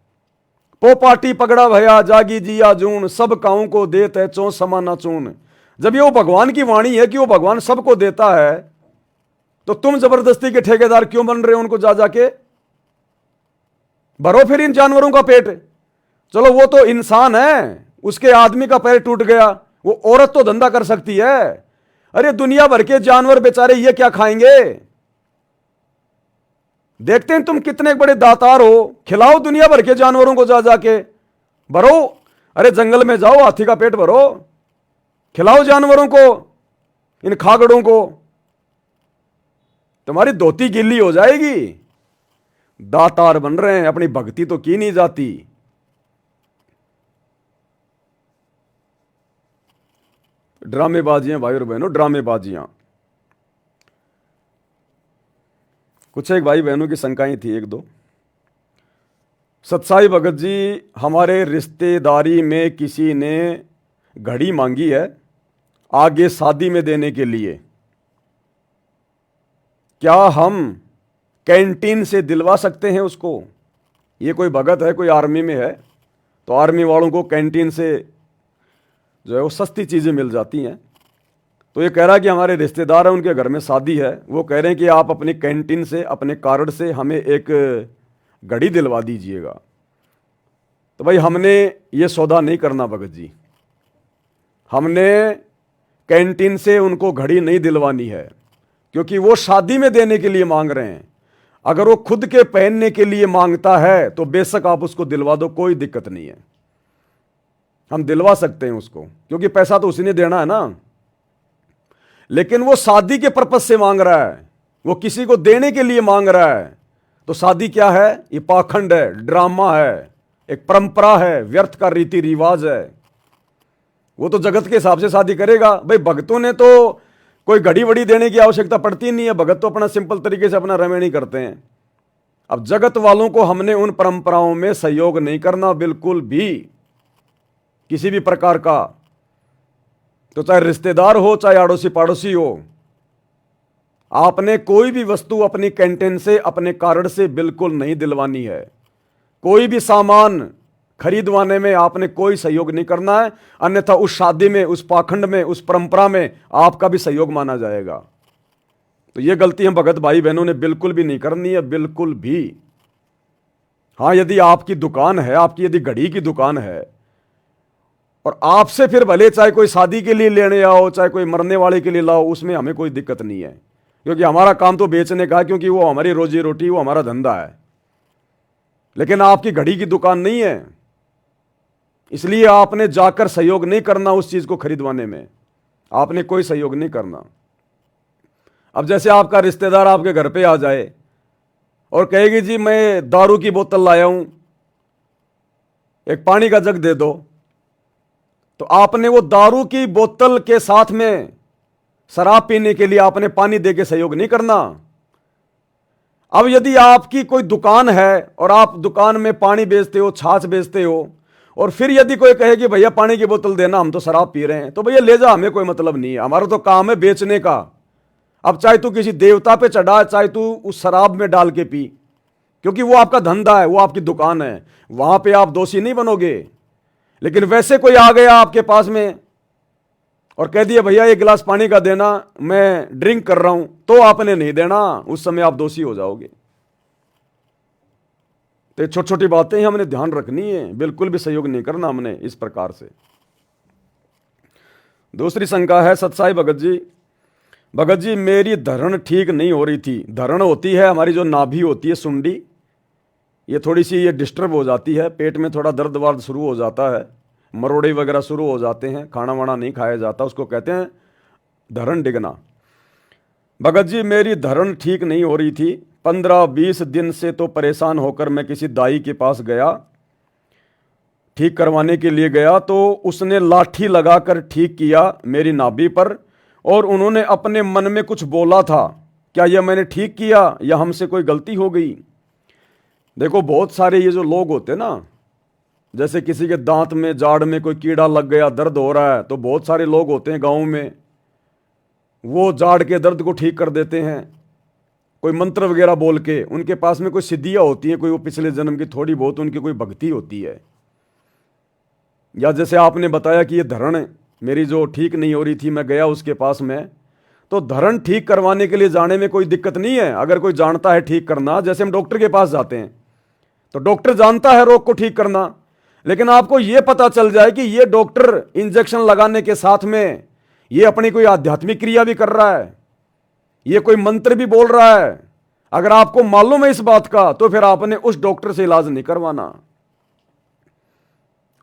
पोपाटी पगड़ा भया जागी जिया जून, सब काऊ को देत है चौं समाना चून। जब ये वो भगवान की वाणी है कि वो भगवान सबको देता है, तो तुम जबरदस्ती के ठेकेदार क्यों बन रहे हो उनको जा जाके? भरो फिर इन जानवरों का पेट। चलो वो तो इंसान है, उसके आदमी का पैर टूट गया, वो औरत तो धंधा कर सकती है। अरे दुनिया भर के जानवर बेचारे ये क्या खाएंगे? देखते हैं तुम कितने बड़े दातार हो, खिलाओ दुनिया भर के जानवरों को जा जाके, भरो। अरे जंगल में जाओ, हाथी का पेट भरो, खिलाओ जानवरों को, इन खागड़ों को, तुम्हारी धोती गीली हो जाएगी। दातार बन रहे हैं, अपनी भक्ति तो की नहीं जाती। ड्रामेबाजियां भाई और बहनों, ड्रामेबाजियां। कुछ एक भाई बहनों की शंकाएं थी, एक दो। सतसाई भगत जी, हमारे रिश्तेदारी में किसी ने घड़ी मांगी है आगे शादी में देने के लिए, क्या हम कैंटीन से दिलवा सकते हैं उसको? ये कोई भगत है, कोई आर्मी में है, तो आर्मी वालों को कैंटीन से जो है वो सस्ती चीज़ें मिल जाती हैं। तो ये कह रहा है कि हमारे रिश्तेदार हैं, उनके घर में शादी है, वो कह रहे हैं कि आप अपनी कैंटीन से, अपने कार्ड से हमें एक घड़ी दिलवा दीजिएगा। तो भाई हमने ये सौदा नहीं करना भगत जी, हमने कैंटीन से उनको घड़ी नहीं दिलवानी है, क्योंकि वो शादी में देने के लिए मांग रहे हैं। अगर वो खुद के पहनने के लिए मांगता है तो बेशक आप उसको दिलवा दो, कोई दिक्कत नहीं है, हम दिलवा सकते हैं उसको, क्योंकि पैसा तो उसी ने देना है ना। लेकिन वो शादी के पर्पज से मांग रहा है, वो किसी को देने के लिए मांग रहा है, तो शादी क्या है? ये पाखंड है, ड्रामा है, एक परंपरा है, व्यर्थ का रीति रिवाज है। वो तो जगत के हिसाब से शादी करेगा। भाई भगतों ने तो कोई घड़ी वड़ी देने की आवश्यकता पड़ती नहीं है, भगत तो अपना सिंपल तरीके से अपना रमेणी करते हैं। अब जगत वालों को हमने उन परंपराओं में सहयोग नहीं करना बिल्कुल भी, किसी भी प्रकार का, तो चाहे रिश्तेदार हो चाहे अड़ोसी पड़ोसी हो, आपने कोई भी वस्तु अपनी कैंटीन से, अपने कार्ड से बिल्कुल नहीं दिलवानी है। कोई भी सामान खरीदवाने में आपने कोई सहयोग नहीं करना है, अन्यथा उस शादी में, उस पाखंड में, उस परंपरा में आपका भी सहयोग माना जाएगा। तो ये गलती हम भगत भाई बहनों ने बिल्कुल भी नहीं करनी है, बिल्कुल भी। हाँ, यदि आपकी दुकान है, आपकी यदि घड़ी की दुकान है, और आपसे फिर भले चाहे कोई शादी के लिए लेने आओ, चाहे कोई मरने वाले के लिए लाओ, उसमें हमें कोई दिक्कत नहीं है, क्योंकि हमारा काम तो बेचने का है, क्योंकि वो हमारी रोजी रोटी, वो हमारा धंधा है। लेकिन आपकी घड़ी की दुकान नहीं है, इसलिए आपने जाकर सहयोग नहीं करना उस चीज को खरीदवाने में, आपने कोई सहयोग नहीं करना। अब जैसे आपका रिश्तेदार आपके घर पे आ जाए और कहेगी जी मैं दारू की बोतल लाया हूं, एक पानी का जग दे दो, तो आपने वो दारू की बोतल के साथ में शराब पीने के लिए आपने पानी दे के सहयोग नहीं करना। अब यदि आपकी कोई दुकान है और आप दुकान में पानी बेचते हो, छाछ बेचते हो, और फिर यदि कोई कहे कि भैया पानी की बोतल देना, हम तो शराब पी रहे हैं, तो भैया ले जा, हमें कोई मतलब नहीं है, हमारा तो काम है बेचने का। अब चाहे तू किसी देवता पे चढ़ा, चाहे तू उस शराब में डाल के पी, क्योंकि वो आपका धंधा है, वो आपकी दुकान है, वहां पे आप दोषी नहीं बनोगे। लेकिन वैसे कोई आ गया आपके पास में और कह दिया भैया एक गिलास पानी का देना, मैं ड्रिंक कर रहा हूं, तो आपने नहीं देना, उस समय आप दोषी हो जाओगे। तो छोटी छोटी बातें ही हमने ध्यान रखनी है, बिल्कुल भी सहयोग नहीं करना हमने इस प्रकार से। दूसरी शंका है सतसाई भगत जी मेरी धरण ठीक नहीं हो रही थी। धरण होती है हमारी जो नाभि होती है, सुंडी, ये थोड़ी सी ये डिस्टर्ब हो जाती है, पेट में थोड़ा दर्द वर्द शुरू हो जाता है, मरोड़े वगैरह शुरू हो जाते हैं, खाना वाना नहीं खाया जाता, उसको कहते हैं धरण डिगना। भगत जी मेरी धरण ठीक नहीं हो रही थी, 15-20 दिन से तो परेशान होकर मैं किसी दाई के पास गया, ठीक करवाने के लिए गया, तो उसने लाठी लगाकर ठीक किया मेरी नाभि पर, और उन्होंने अपने मन में कुछ बोला था, क्या यह मैंने ठीक किया या हमसे कोई गलती हो गई। देखो बहुत सारे ये जो लोग होते हैं ना, जैसे किसी के दांत में जाड़ में कोई कीड़ा लग गया, दर्द हो रहा है, तो बहुत सारे लोग होते हैं गाँव में, वो जाड़ के दर्द को ठीक कर देते हैं कोई मंत्र वगैरह बोल के। उनके पास में कोई सिद्धियाँ होती हैं, कोई वो पिछले जन्म की थोड़ी बहुत उनकी कोई भक्ति होती है। या जैसे आपने बताया कि ये धरण मेरी जो ठीक नहीं हो रही थी, मैं गया उसके पास में, तो धरण ठीक करवाने के लिए जाने में कोई दिक्कत नहीं है अगर कोई जानता है ठीक करना। जैसे हम डॉक्टर के पास जाते हैं तो डॉक्टर जानता है रोग को ठीक करना, लेकिन आपको यह पता चल जाए कि ये डॉक्टर इंजेक्शन लगाने के साथ में ये अपनी कोई आध्यात्मिक क्रिया भी कर रहा है, ये कोई मंत्र भी बोल रहा है, अगर आपको मालूम है इस बात का, तो फिर आपने उस डॉक्टर से इलाज नहीं करवाना।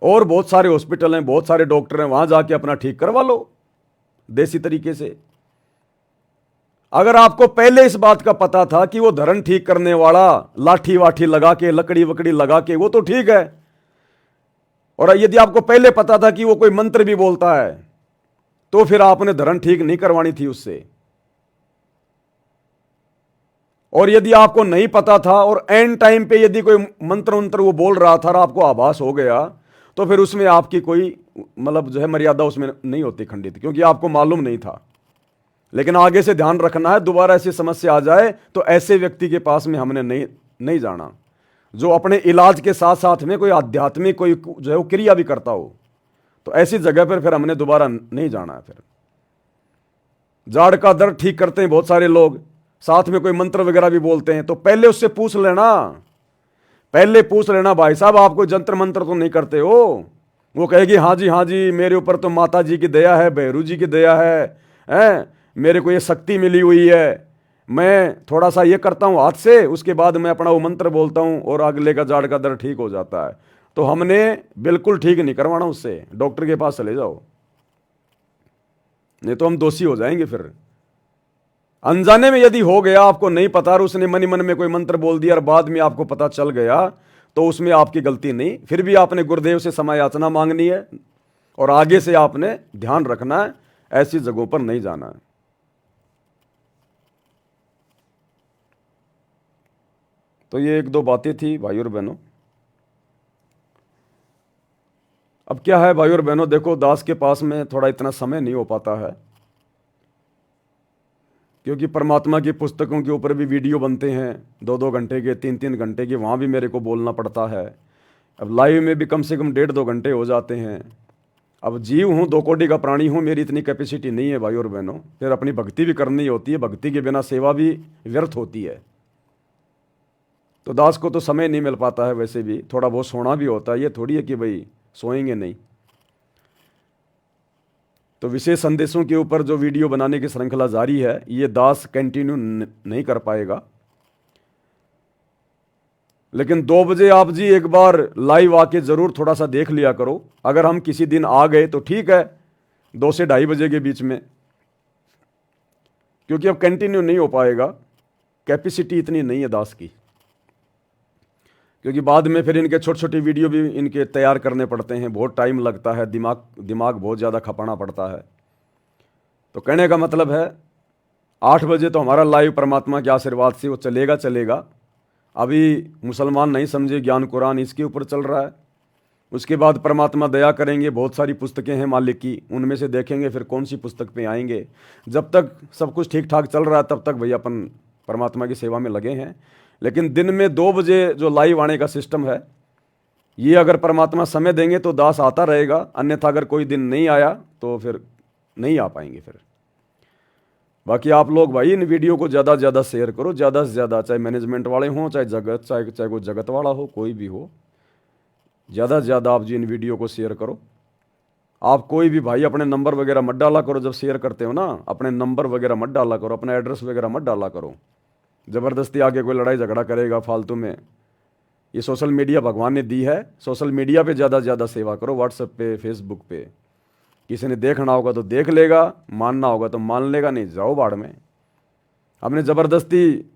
और बहुत सारे हॉस्पिटल हैं, बहुत सारे डॉक्टर हैं, वहां जाके अपना ठीक करवा लो देसी तरीके से। अगर आपको पहले इस बात का पता था कि वो धरण ठीक करने वाला लाठी वाठी लगा के, लकड़ी वकड़ी लगा के, वो तो ठीक है, और यदि आपको पहले पता था कि वो कोई मंत्र भी बोलता है, तो फिर आपने धरण ठीक नहीं करवानी थी उससे। और यदि आपको नहीं पता था और एंड टाइम पे यदि कोई मंत्र उंत्र वो बोल रहा था और आपको आभास हो गया, तो फिर उसमें आपकी कोई मतलब जो है मर्यादा उसमें नहीं होती खंडित, क्योंकि आपको मालूम नहीं था। लेकिन आगे से ध्यान रखना है, दोबारा ऐसी समस्या आ जाए तो ऐसे व्यक्ति के पास में हमने नहीं जाना, जो अपने इलाज के साथ साथ में कोई आध्यात्मिक कोई जो है वो क्रिया भी करता हो, तो ऐसी जगह पर फिर हमने दोबारा नहीं जाना है। फिर जाड़ का दर्द ठीक करते हैं बहुत सारे लोग, साथ में कोई मंत्र वगैरह भी बोलते हैं, तो पहले उससे पूछ लेना, पहले पूछ लेना भाई साहब आप कोई जंत्र मंत्र तो नहीं करते हो। वो कहेगी हाँ जी मेरे ऊपर तो माता जी की दया है, भैरू जी की दया है, मेरे को ये शक्ति मिली हुई है, मैं थोड़ा सा ये करता हूँ हाथ से, उसके बाद मैं अपना वो मंत्र बोलता हूँ और अगले का जाड़ का दर्द ठीक हो जाता है। तो हमने बिल्कुल ठीक नहीं करवाना उससे, डॉक्टर के पास चले जाओ, नहीं तो हम दोषी हो जाएंगे। फिर अनजाने में यदि हो गया, आपको नहीं पता और उसने मन ही मन में कोई मंत्र बोल दिया और बाद में आपको पता चल गया, तो उसमें आपकी गलती नहीं, फिर भी आपने गुरुदेव से क्षमा याचना मांगनी है और आगे से आपने ध्यान रखना है, ऐसी जगहों पर नहीं जाना है। तो ये एक दो बातें थी भाई और बहनों। अब क्या है भाई और बहनों, देखो दास के पास में थोड़ा इतना समय नहीं हो पाता है, क्योंकि परमात्मा की पुस्तकों के ऊपर भी वीडियो बनते हैं 2-2 घंटे के, 3-3 घंटे के, वहाँ भी मेरे को बोलना पड़ता है। अब लाइव में भी कम से कम 1.5-2 घंटे हो जाते हैं। अब जीव हूँ, 2 कोटि का प्राणी हूँ, मेरी इतनी कैपेसिटी नहीं है भाई और बहनों। फिर अपनी भक्ति भी करनी होती है, भक्ति के बिना सेवा भी व्यर्थ होती है। तो दास को तो समय नहीं मिल पाता है, वैसे भी थोड़ा बहुत सोना भी होता है, ये थोड़ी है कि भाई सोएंगे नहीं। तो विशेष संदेशों के ऊपर जो वीडियो बनाने की श्रृंखला जारी है, ये दास कंटिन्यू नहीं कर पाएगा, लेकिन 2 बजे आप जी एक बार लाइव आके जरूर थोड़ा सा देख लिया करो। अगर हम किसी दिन आ गए तो ठीक है, 2 से 2:30 बजे के बीच में, क्योंकि अब कंटिन्यू नहीं हो पाएगा, कैपेसिटी इतनी नहीं है दास की, क्योंकि बाद में फिर इनके छोटे छोटे वीडियो भी इनके तैयार करने पड़ते हैं, बहुत टाइम लगता है, दिमाग बहुत ज़्यादा खपाना पड़ता है। तो कहने का मतलब है 8 बजे तो हमारा लाइव परमात्मा के आशीर्वाद से वो चलेगा। अभी मुसलमान नहीं समझे ज्ञान कुरान इसके ऊपर चल रहा है। उसके बाद परमात्मा दया करेंगे, बहुत सारी पुस्तकें हैं मालिक की, उनमें से देखेंगे फिर कौन सी पुस्तक पे आएंगे। जब तक सब कुछ ठीक ठाक चल रहा है तब तक भैया अपन परमात्मा की सेवा में लगे हैं। लेकिन दिन में 2 बजे जो लाइव आने का सिस्टम है, ये अगर परमात्मा समय देंगे तो दास आता रहेगा, अन्यथा अगर कोई दिन नहीं आया तो फिर नहीं आ पाएंगे। फिर बाकी आप लोग भाई इन वीडियो को ज़्यादा से ज़्यादा शेयर करो, ज़्यादा से ज़्यादा, चाहे मैनेजमेंट वाले हों, चाहे कोई जगत वाला हो, कोई भी हो, ज़्यादा से ज़्यादा आप जी इन वीडियो को शेयर करो। आप कोई भी भाई अपने नंबर वगैरह मत डाला करो, जब शेयर करते हो ना अपने नंबर वगैरह मत डाला करो, अपना एड्रेस वगैरह मत डाला करो। ज़बरदस्ती आगे कोई लड़ाई झगड़ा करेगा फालतू में। ये सोशल मीडिया भगवान ने दी है, सोशल मीडिया पे ज़्यादा से ज़्यादा सेवा करो, व्हाट्सएप पे, फेसबुक पे। किसी ने देखना होगा तो देख लेगा, मानना होगा तो मान लेगा, नहीं जाओ बाढ़ में। हमने ज़बरदस्ती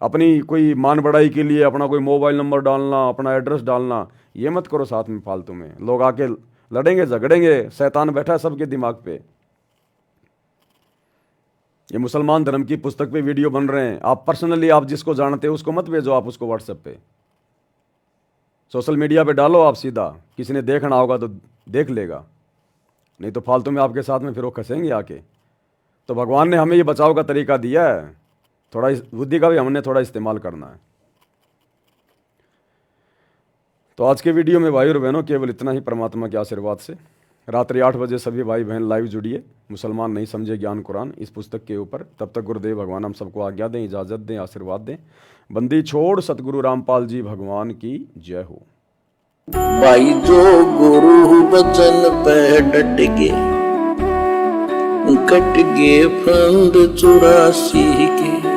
अपनी कोई मान बढ़ाई के लिए अपना कोई मोबाइल नंबर डालना, अपना एड्रेस डालना, ये मत करो साथ में फालतू में। लोग आके लड़ेंगे झगड़ेंगे, शैतान बैठा है सबके दिमाग पे। ये मुसलमान धर्म की पुस्तक पे वीडियो बन रहे हैं, आप पर्सनली आप जिसको जानते हो उसको मत भेजो, आप उसको व्हाट्सएप पे, सोशल मीडिया पे डालो आप सीधा। किसी ने देखना होगा तो देख लेगा, नहीं तो फालतू में आपके साथ में फिर वो खसेंगे आके। तो भगवान ने हमें ये बचाव का तरीका दिया है, थोड़ा इस बुद्धि का भी हमने थोड़ा इस्तेमाल करना है। तो आज के वीडियो में भाई और बहनों केवल इतना ही, परमात्मा के आशीर्वाद से। रात्रि 8 बजे सभी भाई बहन लाइव जुड़िए, मुसलमान नहीं समझे ज्ञान कुरान, इस पुस्तक के ऊपर। तब तक गुरुदेव भगवान हम सबको आज्ञा दें, इजाज़त दें, आशीर्वाद दें। बंदी छोड़ सतगुरु रामपाल जी भगवान की जय हो। भाई जो गुरु बचन पे डट गए, कट गए फंद 84 के।